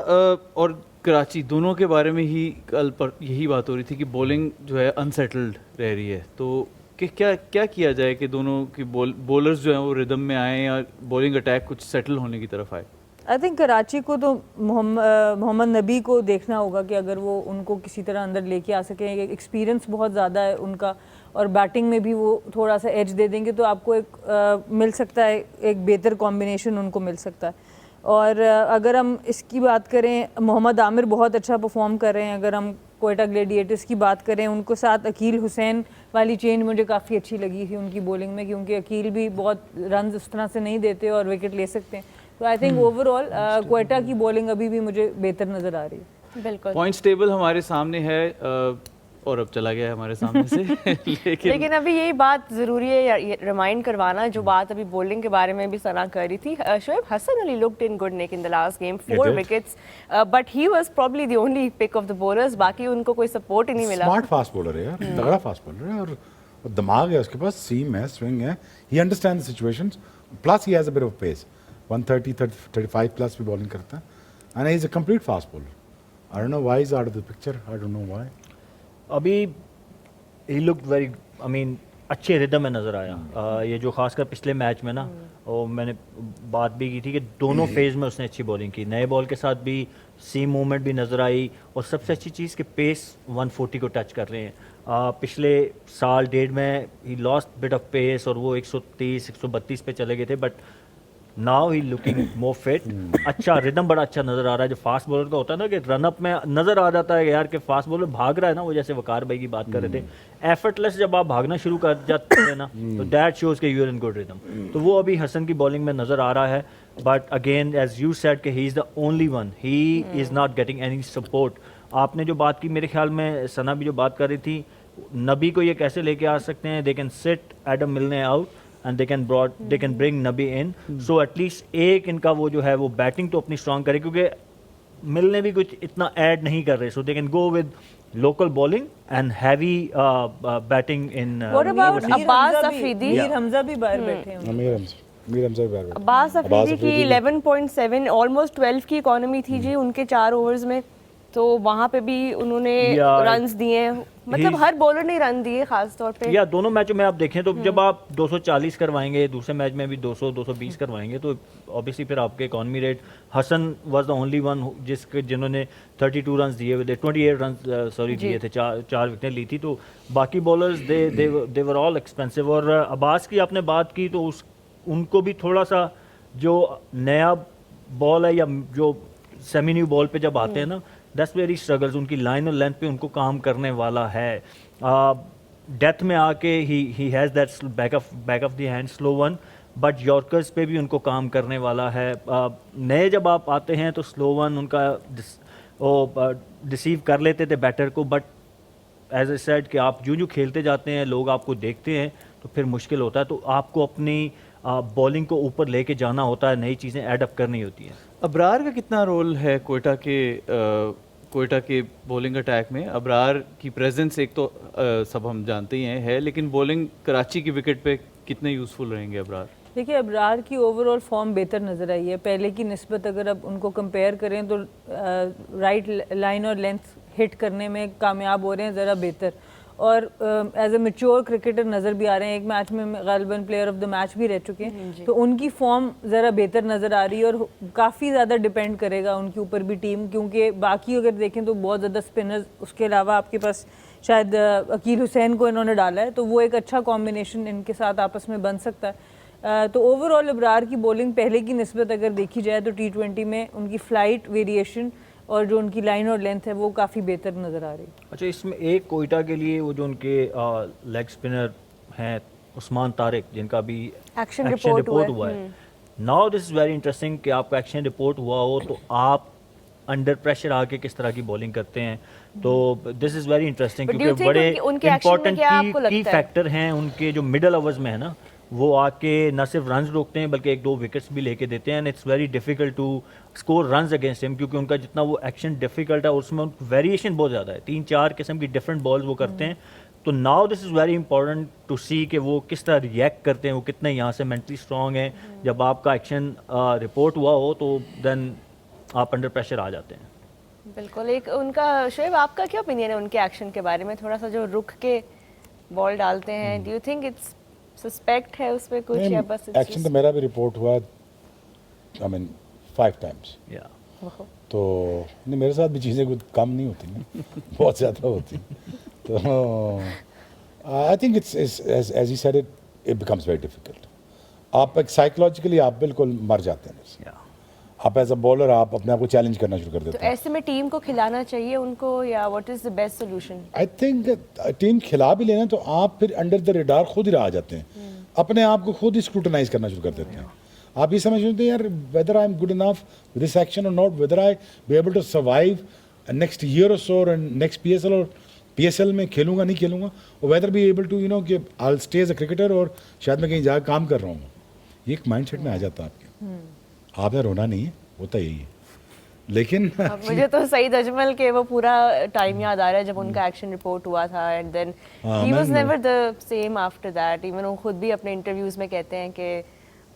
और कराची दोनों के बारे में ही कल पर यही बात हो रही थी कि बॉलिंग जो है अनसेटल्ड रह रही है। तो कि क्या किया जाए कि दोनों की बॉलर्स जो हैं वो रिदम में आए या बॉलिंग अटैक कुछ सेटल होने की तरफ आए? आई थिंक कराची को तो मोहम्मद नबी को देखना होगा कि अगर वो उनको किसी तरह अंदर लेके आ सकें। एक्सपीरियंस बहुत ज़्यादा है उनका और बैटिंग में भी वो थोड़ा सा एज दे देंगे तो आपको एक मिल सकता है, एक बेहतर कॉम्बिनेशन उनको मिल सकता है। और अगर हम इसकी बात करें, मोहम्मद आमिर बहुत अच्छा परफॉर्म कर रहे हैं। अगर हम क्वेटा ग्लेडिएटर्स की बात करें, उनको साथ अकील हुसैन वाली चेंज मुझे काफ़ी अच्छी लगी थी उनकी बॉलिंग में, क्योंकि अकील भी बहुत रन उस तरह से नहीं देते और विकेट ले सकते हैं। तो आई थिंक ओवरऑल क्वेटा की बॉलिंग अभी भी मुझे बेहतर नज़र आ रही है। बिल्कुल। पॉइंट्स टेबल हमारे सामने है और अब चला गया है हमारे सामने से लेकिन अभी यही बात ज़रूरी है रिमाइंड करवाना, जो बात अभी बॉलिंग के बारे में भी सना कर रही थी। Shoaib Hasan Ali looked in good nick in the last game, 4 wickets, but he was probably the only pick of the bowlers. बाकी उनको कोई सपोर्ट ही नहीं मिला। स्मार्ट फास्ट बॉलर है यार, तगड़ा फास्ट बॉलर है और दिमाग है उसके पास, सीम है, स्विंग है, he understand the situations, plus he has a bit of pace. 130-35 plus भी बॉलिंग करता है and he is a complete fast bowler. I don't know why is out of the picture, I don't know why. अभी he looked very, I mean अच्छे rhythm में नज़र आया। ये जो खासकर पिछले मैच में ना, और मैंने बात भी की थी कि दोनों फेज़ में उसने अच्छी बॉलिंग की। नए बॉल के साथ भी सीम मूवमेंट भी नज़र आई और सबसे अच्छी चीज़ कि पेस 140 को टच कर रहे हैं। पिछले साल डेढ़ में ही लॉस्ट बिट ऑफ पेस और वो 130-132 पे चले गए थे, but now he looking more fit. अच्छा रिदम बड़ा अच्छा नज़र आ रहा है। जो फास्ट बॉलर का होता है ना कि रनअप में नज़र आ जाता है कि यार कि फास्ट बॉलर भाग रहा है ना, वो जैसे वकार भाई की बात कर रहे थे, एफर्टलेस जब आप भागना शुरू कर जाते हैं ना तो दैट शोज के you are in good rhythm. तो वो अभी हसन की बॉलिंग में नज़र आ रहा है। But again as you said कि he is the only one, he is not getting any support. आपने जो बात की, मेरे ख्याल में सना भी जो बात कर रही थी, नबी को ये कैसे लेके आ सकते हैं, दे कैन सिट एडम मिलने out and they can bring Nabi in, so at least एक इनका वो जो है वो बैटिंग तो अपनी स्ट्रांग करे, क्योंकि मिलने भी कुछ इतना ऐड नहीं कर रहे, so they can go with local bowling and heavy batting in What about Abbas Afridi? Mir Hamza भी बाहर बैठे हैं। मीर हमजा भी बाहर। अब्बास अफरीदी की 11.7 ऑलमोस्ट 12 की इकोनॉमी थी जी उनके 4 ओवर्स में, तो वहाँ पे भी उन्होंने रन्स दिए। मतलब हर बॉलर ने रन दिए खास तौर पे। या दोनों मैचों में आप देखें तो जब आप 240 करवाएंगे, दूसरे मैच में भी 200-220 करवाएंगे, तो ऑब्वियसली फिर आपके economy rate. Hasan was the only one जिन्होंने 32 रन दिए हुए थे, 28 रन दिए थे, चार विकेटें ली थी। तो बाकी bowlers they were all expensive. और अब्बास की आपने बात की तो उनको भी थोड़ा सा जो नया बॉल है या जो सेमी न्यू बॉल पे जब आते हैं ना, दैट्स वेरी स्ट्रगल्स। उनकी लाइन और लेंथ पे उनको काम करने वाला है। डेथ में आके he has that back of the hand slow one, but yorkers पे भी उनको काम करने वाला है। नए जब आप आते हैं तो स्लो वन उनका डिसीव कर लेते थे बैटर को, बट एज ए सेड कि आप जो खेलते जाते हैं, लोग आपको देखते हैं तो फिर मुश्किल होता है। तो आपको अपनी बॉलिंग को ऊपर लेके जाना होता है, नई चीज़ें एडअप करनी होती हैं। अबरार का कितना रोल है क्वेटा के बॉलिंग अटैक में? अबरार की प्रेजेंस एक तो सब हम जानते ही है, लेकिन बॉलिंग कराची की विकेट पे कितने यूज़फुल रहेंगे अबरार? देखिए, अबरार की ओवरऑल फॉर्म बेहतर नज़र आई है पहले की निस्बत। अगर अब उनको कंपेयर करें तो राइट लाइन और लेंथ हिट करने में कामयाब हो रहे हैं ज़रा बेहतर, और एज ए मेच्योर क्रिकेटर नज़र भी आ रहे हैं। एक मैच में गालिबन प्लेयर ऑफ द मैच भी रह चुके हैं, तो उनकी फॉर्म ज़रा बेहतर नज़र आ रही है और काफ़ी ज़्यादा डिपेंड करेगा उनके ऊपर भी टीम, क्योंकि बाकी अगर देखें तो बहुत ज़्यादा स्पिनर्स, उसके अलावा आपके पास शायद अकील हुसैन को इन्होंने डाला है, तो वो एक अच्छा कॉम्बिनेशन इनके साथ आपस में बन सकता है। तो ओवरऑल अबरार की बॉलिंग पहले की निस्बत अगर देखी जाए तो T20 में उनकी फ्लाइट वेरिएशन और जो उनकी लाइन और लेंथ है वो काफ़ी बेहतर नज़र आ रही है। अच्छा, इसमें एक कोयटा के लिए वो जो उनके लेग स्पिनर हैं उस्मान तारिक, जिनका भी एक्शन रिपोर्ट हुआ है। Now this is very interesting कि आपका एक्शन रिपोर्ट हुआ हो तो आप अंडर प्रेशर आके किस तरह की बॉलिंग करते हैं, तो दिस इज़ वेरी इंटरेस्टिंग, क्योंकि बड़े इंपॉर्टेंट की फैक्टर हैं उनके जो मिडल ओवर्स में है ना, वो आके न सिर्फ रन्स रोकते हैं बल्कि 1-2 विकेट्स भी लेके देते हैं। And it's very difficult to score runs against him, क्योंकि उनका जितना वो एक्शन डिफिकल्ट है उसमें वेरिएशन बहुत ज़्यादा है, 3-4 किस्म की डिफरेंट बॉल्स वो करते हैं। तो now this is very important to see कि वो किस तरह रिएक्ट करते हैं, वो कितने यहाँ से मेंटली स्ट्रॉन्ग हैं। जब आपका एक्शन रिपोर्ट हुआ हो तो देन आप अंडर प्रेशर आ जाते हैं। बिल्कुल। एक उनका, शोएब आपका क्या ओपिनियन है उनके एक्शन के बारे में? थोड़ा सा जो रुक के बॉल डालते हैं, do you think it's suspect है उसमें कुछ, या बस एक्शन तो मेरा भी रिपोर्ट हुआ, आई मीन 5 टाइम्स। तो नहीं, मेरे साथ भी चीज़ें कुछ कम नहीं होती ना बहुत ज़्यादा होती। तो I think it's as you said it becomes very difficult. आप एक साइकोलॉजिकली आप बिल्कुल मर जाते हैं। आप एज अ बॉलर आप अपने आप को चैलेंज करना शुरू कर देते तो हैं। ऐसे में टीम को खिलाना चाहिए उनको, या what is the best solution? I think team खिला भी लेना तो आप फिर अंडर द रेडार खुद ही आ जाते हैं, अपने आप को खुद ही स्क्रूटनाइज करना शुरू कर देते हैं। आप ये समझ लेते हैं यार whether I am good enough with this action और not, whether I be able to survive next year और सो, और नेक्स्ट PSL और PSL में खेलूंगा नहीं खेलूंगा, और whether be able to you know कि I will stay as a cricketer, और शायद मैं कहीं जाकर काम कर रहा हूँ। ये एक माइंडसेट में आ जाता है आपके। आपने रोना नहीं है, होता यही है। लेकिन मुझे तो सईद अजमल के वो पूरा टाइम याद आ रहा है जब उनका एक्शन रिपोर्ट हुआ था, and then he was never the same after that. Even वो खुद भी अपने इंटरव्यूज में कहते हैं कि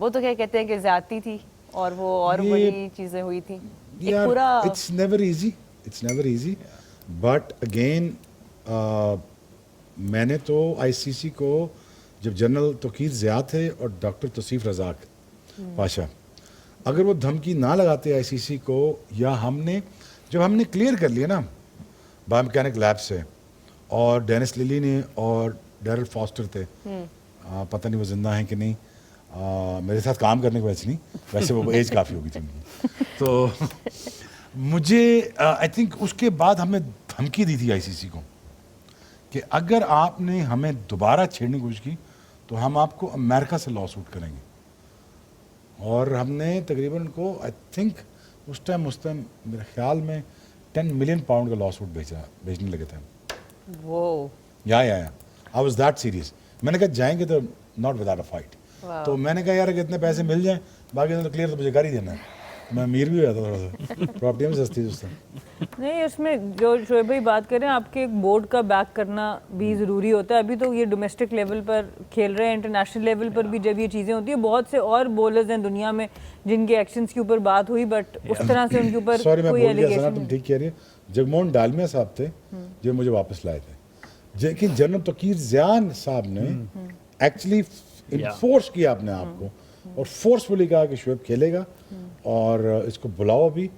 वो तो क्या कहते हैं कि ज्यादती थी और वो और बड़ी चीजें हुई थी। एक पूरा it's never easy, but again मैंने तो ICC को जब जनरल तौकीर ज़िया थे और डॉक्टर तौसीफ रज़ाक पाशा, अगर वो धमकी ना लगाते ICC को, या जब हमने क्लियर कर लिया ना बायोमैकेनिक लैब से, और डेनिस लिली ने और डेरल फॉस्टर थे, पता नहीं वो जिंदा हैं कि नहीं, मेरे साथ काम करने की वजह नहीं, वैसे वो एज काफ़ी होगी थी उनकी। तो मुझे आई थिंक उसके बाद हमने धमकी दी थी ICC को कि अगर आपने हमें दोबारा छेड़ने की कोशिश की तो हम आपको अमेरिका से लॉ सूट करेंगे। और हमने तकरीबन उनको आई थिंक उस टाइम मेरे ख्याल में 10 मिलियन पाउंड का लॉ सूट भेजने लगे थे। वो या आई वाज दैट सीरियस। मैंने कहा जाएंगे तो नॉट विदाउट अ फाइट। तो मैंने कहा यार अगर इतने पैसे मिल जाएं, बाकी तो क्लियर तो मुझे कर ही देना है। मैं अमीर भी हो जाता थोड़ा सा, प्रॉपर्टी में सस्ती उस टाइम। नहीं, उसमें जो शोएब भाई बात करें, आपके एक बोर्ड का बैक करना भी ज़रूरी होता है। अभी तो ये डोमेस्टिक लेवल पर खेल रहे हैं, इंटरनेशनल लेवल पर भी जब ये चीज़ें होती हैं, बहुत से और बॉलर्स हैं दुनिया में जिनके एक्शंस के ऊपर बात हुई, बट उस तरह से उनके ऊपर सॉरी मैं कोई बोल गया सना, एलिगेशन तुम ठीक कह रही है। जगमोहन डालमिया साहब थे जो मुझे वापस लाए थे, लेकिन जनरल तौकीर ज़िया साहब ने एक्चुअली इन्फोर्स किया अपने आप को और फोर्सफुली कहा कि शोएब खेलेगा और इसको बुलाओ अभी।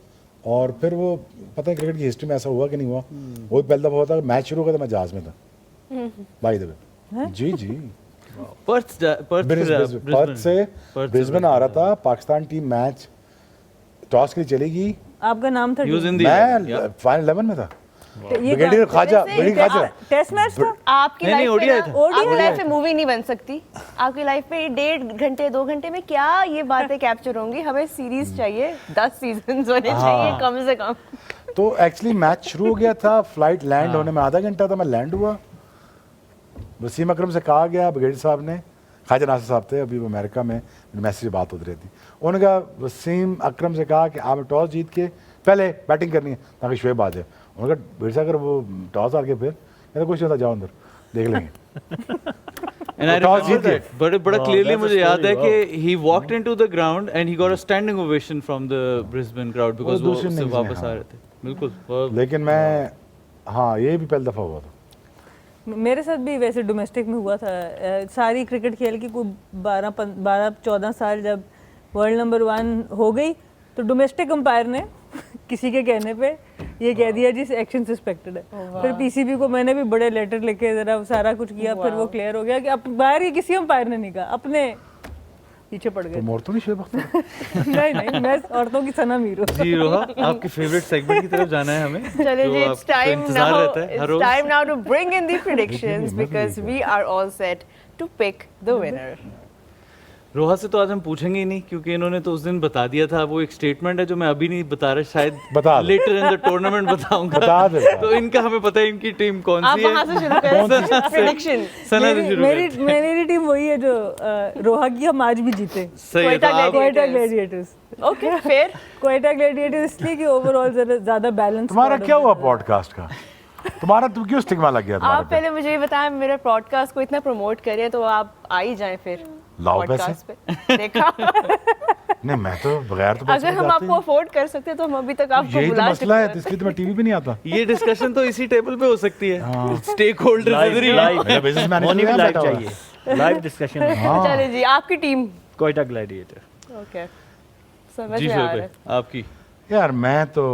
और फिर वो पता है क्रिकेट की हिस्ट्री में ऐसा हुआ कि नहीं हुआ, वो भी पहला दफा होता है। मैच शुरू हुआ था, मैं जहाज में था बाय द वे। जी पर्थ से ब्रिस्बेन आ रहा था, पाकिस्तान टीम मैच टॉस के लिए चलेगी। आपका नाम था, मैं फाइनल 11 में था। ब्रिगेडियर ख्वाजा टेस्ट मैच था आपकी लाइफ में। आपकी लाइफ में मूवी नहीं बन सकती। आपकी लाइफ में 1.5 घंटे 2 घंटे में क्या ये बातें कैप्चर होंगी? हमें सीरीज चाहिए, 10 सीजन्स होने चाहिए कम से कम। तो एक्चुअली मैच शुरू हो गया था, फ्लाइट लैंड होने में आधा घंटा था, मैं लैंड हुआ। वसीम अकरम से कहा गया, ब्रिगेडियर साहब ने, ख्वाजा नासिर साहब थे, अभी वो अमेरिका में, मैसेज बात होती रहती, उन्होंने कहा वसीम अकरम से कहा कि आप टॉस जीत के पहले बैटिंग करनी है ताकि शोएब आ जाए। उन्होंने कहा बेटा अगर वो टॉस हार के फिर कहता कुछ नहीं होता, जाओ अंदर देख लेंगे। And I remember that. बड़ा clearly मुझे याद है कि he walked into the ground and he got a standing ovation from the Brisbane crowd because वो सब वापस आ रहे थे। बिल्कुल। लेकिन मैं हाँ ये भी पहली दफ़ा हुआ था। मेरे साथ भी वैसे डोमेस्टिक में हुआ था। सारी क्रिकेट खेल की कोई 12-14 साल जब वर्ल्ड नंबर 1 हो गई तो डोमेस्टिक अंपायर ने किसी के कहने पे ये कह दिया जी एक्शन सस्पेक्टेड है। फिर पीसीबी को मैंने भी बड़े लेटर लिखे, जरा सारा कुछ किया, फिर वो क्लियर हो गया कि अब बाहर ही किसी अंपायर ने नहीं कहा, अपने पीछे पड़ गए। तुम औरतों नहीं शोएब अख्तर? नहीं, मैं औरतों की सना मीर हूँ। जी रोहा, आपके फेवरेट सेगमेंट की तरफ जाना है हमें। चलिए जी, it's time now to bring in the predictions मैं भी because देखा। we are all set to pick the winner. रोहा से तो आज हम पूछेंगे ही नहीं क्योंकि इन्होंने तो उस दिन बता दिया था। वो एक स्टेटमेंट है जो मैं अभी नहीं बता रहा, शायद बता दो। लेटर इन द टूर्नामेंट बताऊंगा। बता दे। तो इनका हमें पता है इनकी टीम कौन आप सी है। वहाँ से शुरू करें प्रेडिक्शन। सना से शुरू करते हैं। मेरी टीम वही है जो रोहा की हम आज भी जीते, सही है, तो आप क्वेटा ग्लैडिएटर्स। ओके, फिर क्वेटा ग्लैडिएटर्स इसलिए कि ओवरऑल ज्यादा बैलेंस। तुम्हारा क्या हुआ पॉडकास्ट का? तुम्हारा तुम क्यों स्टिग्मा लग गया तुम्हारे आप पहले मुझे ये बताएं, मेरे पॉडकास्ट को इतना प्रमोट करिए तो आप आ ही जाएं फिर लाओ पॉडकास्ट पे। देखा, नहीं मैं तो बगैर तो अगर हम आपको अफोर्ड कर सकते तो हम अभी तक आपको यही तो बुला मसला है, सकते इसलिए तो मैं टीवी पे नहीं आता। ये डिस्कशन तो इसी टेबल पे हो सकती है। स्टेक होल्डर्स लाइव इधर ही मेरा बिजनेस मैनेजर होनी भी यहाँ लाइव बैठा हुआ है। चाहिए, लाइव डिस्कशन। हैं। चलिए जी, आपकी टीम। कोयटा ग्लैडिएटर। ओके, समझ जी में आ शोएब रहा भाई, है। आपकी यार मैं तो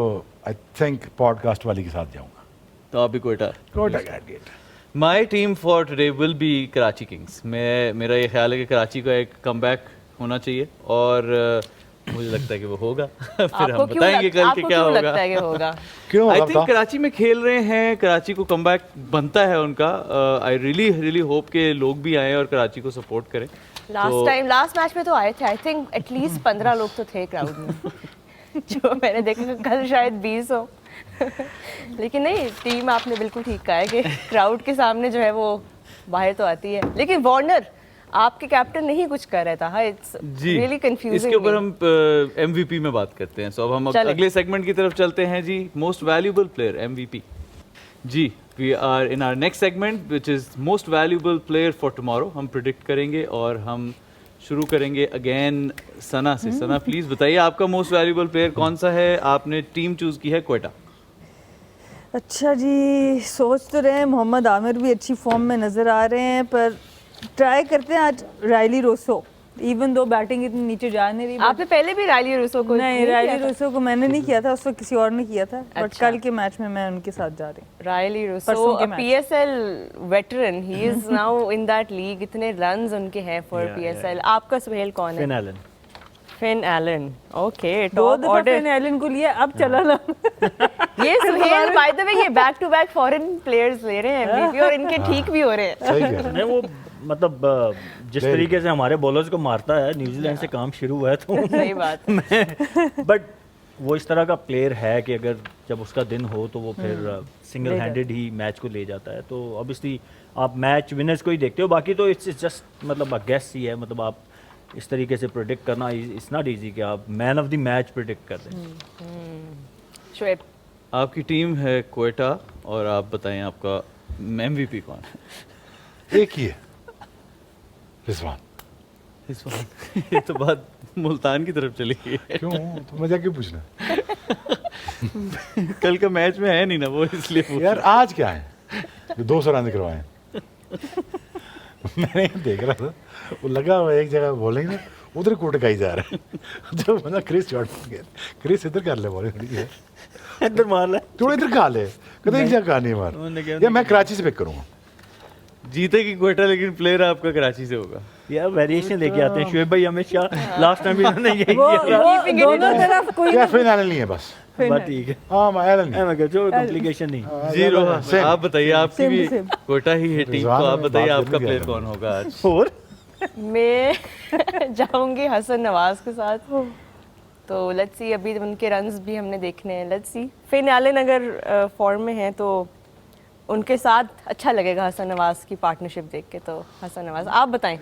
आई थिंक पॉडकास्ट वाली के साथ जाऊंगा। तो आप भी Quetta. Quetta Gladiator. My team for today will be Karachi Kings. मेरा ये ख्याल है कि कराची का एक कमबैक होना चाहिए और मुझे लगता है कि वो होगा। फिर आपको हम क्यों बताएंगे कल आपको कि क्या क्यों होगा। लगता है कि होगा? क्यों आई होगा थिंक कराची में खेल रहे हैं, कराची को कमबैक बनता है उनका। आई रियली होप के लोग भी आए और कराची को सपोर्ट करें। लास्ट मैच में तो आए थे, आई थिंक एटलीस्ट 15 लोग तो थे क्राउड में। जो मैंने देखा, कल शायद 20 हो। लेकिन नहीं, टीम आपने बिल्कुल ठीक कहा है कि क्राउड के सामने जो है वो बाहर तो आती है। लेकिन वार्नर आपके कैप्टन नहीं कुछ कर रहा था। इट्स जी, रियली कंफ्यूजिंग। इसके ऊपर हम एमवीपी में बात करते हैं। सो अब हम चलें। अगले सेगमेंट की तरफ चलते हैं जी। Most valuable player, MVP. जी, we are in our next segment which is most valuable player for tomorrow. हम प्रिडिक्ट करेंगे और हम शुरू करेंगे अगेन सना से। सना प्लीज बताइए आपका मोस्ट वैल्यूएबल प्लेयर कौन सा है? आपने टीम चूज की है कोयटा। अच्छा जी, सोच तो रहे हैं, मोहम्मद आमिर भी अच्छी फॉर्म में नज़र आ रहे हैं, पर ट्राई करते हैं आज Rilee Rossouw. Even though batting इतनी नीचे जा नहीं रही। आपने पहले भी रायली रूसो को नहीं, रायली रोसो को मैंने नहीं किया था, उसको किसी और ने किया था। बट अच्छा। कल के मैच में मैं उनके साथ जा रही हूँ। रायली रूसो परसों के match. PSL veteran, he is now in that league. इतने रन्स उनके हैं फॉर पीएसएल। आपका सुहेल कौन फिन है? एलन। Finn Allen. ओके, दो टॉप दफा ऑर्डर। फिन एलन को लिया, अब चला ना। ये सुहेल बाय द वे, ये back to back foreign players ले रहे हैं एमवीपी और इनके ठीक भी हो रहे हैं। सही कह रहे हैं। नहीं वो मतलब जिस तरीके से हमारे बॉलर्स को मारता है, न्यूजीलैंड से काम शुरू हुआ है तो सही बात। बट वो इस तरह का प्लेयर है कि अगर जब उसका दिन हो तो वो फिर सिंगल हैंडेड ही मैच को ले जाता है। तो ऑब्वियसली आप मैच विनर्स को ही देखते हो, बाकी तो इट्स जस्ट मतलब अ गेस ही है। मतलब आप इस तरीके से प्रेडिक्ट करना इट्स नॉट इजी कि आप man of the match predict कर दें। शोएब, आपकी टीम है कोयटा और आप बताएं आपका एमवीपी कौन है? एक ही है, रिजवान। इस बार ये तो बात मुल्तान की तरफ चली गई है। क्यों तुम मजा क्यों पूछना? कल का मैच में है नहीं ना वो, इसलिए पूछ यार आज क्या है, 200 रन करवाए। मैंने देख रहा था, वो लगा हुआ एक जगह बोलेंगे ना, उधर कोट का ही जा रहा है। जब बंदा क्रिस शॉट गया, क्रिस इधर कर ले बॉलिंग थोड़ी है, इधर मार ले, थोड़ा इधर खा ले, कहते एक जगह कहा नहीं उन्होंने क्या मार। या मैं कराची से पिक करूंगा। जीतेगी कोयटा लेकिन प्लेयर आपका कराची से होगा। यार वेरिएशन लेके आते हैं शोएब भाई हमेशा। लास्ट टाइम भी उन्होंने यही वो किया। दोनों तरफ कोई क्या फिन एलन नहीं है बस। बात ठीक है। हाँ मैं एलन नहीं। मैं कह जो कॉम्प्लिकेशन नहीं। जी रोहा, Same. आप बताइए आपकी Same भी to same. कोयटा ही है टीम, रिजवान तो आप में बताइए बात आपका जरूरी प्लेयर है। कौन होगा आज? और मैं जाऊंगी हसन नवाज के साथ। तो लेट्स सी, अभी उनके रन्स भी हमने देखने हैं। लेट्स सी, फिन एलन अगर फॉर्म में हैं तो उनके साथ अच्छा लगेगा हसन नवाज की पार्टनरशिप देख के। तो हसन नवाज, आप बताएं।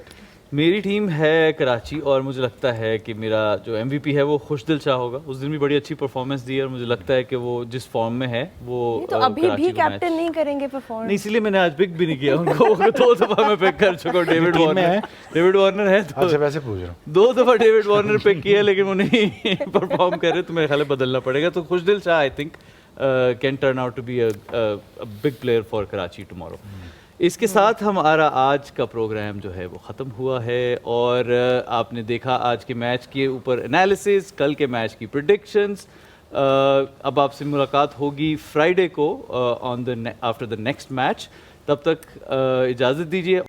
मेरी टीम है कराची और मुझे लगता है कि मेरा जो एमवीपी है वो खुशदिल शाह होगा। उस दिन भी बड़ी अच्छी परफॉर्मेंस दी है और मुझे लगता है कि वो जिस फॉर्म में है वो ये तो अभी कराची भी को कैप्टन मैच- नहीं करेंगे परफॉर्म। नहीं, इसीलिए मैंने आज पिक भी नहीं किया उनको। 2 दफा मैं पिक कर चुका हूँ। डेविड टीम में वार्नर है? डेविड वार्नर है तो अच्छा वैसे पूछ रहा हूँ। 2 दफा डेविड वार्नर पिक किया लेकिन वो नहीं परफॉर्म कर रहे, तो मेरे ख्याल है बदलना पड़ेगा। तो Khushdil Shah I think can turn out to be a big player for Karachi tomorrow. इसके साथ हमारा आज का प्रोग्राम जो है वो ख़त्म हुआ है और आपने देखा आज के मैच के ऊपर एनालिसिस, कल के मैच की प्रेडिक्शंस। अब आपसे मुलाकात होगी फ्राइडे को आफ्टर द नेक्स्ट मैच। तब तक इजाज़त दीजिए।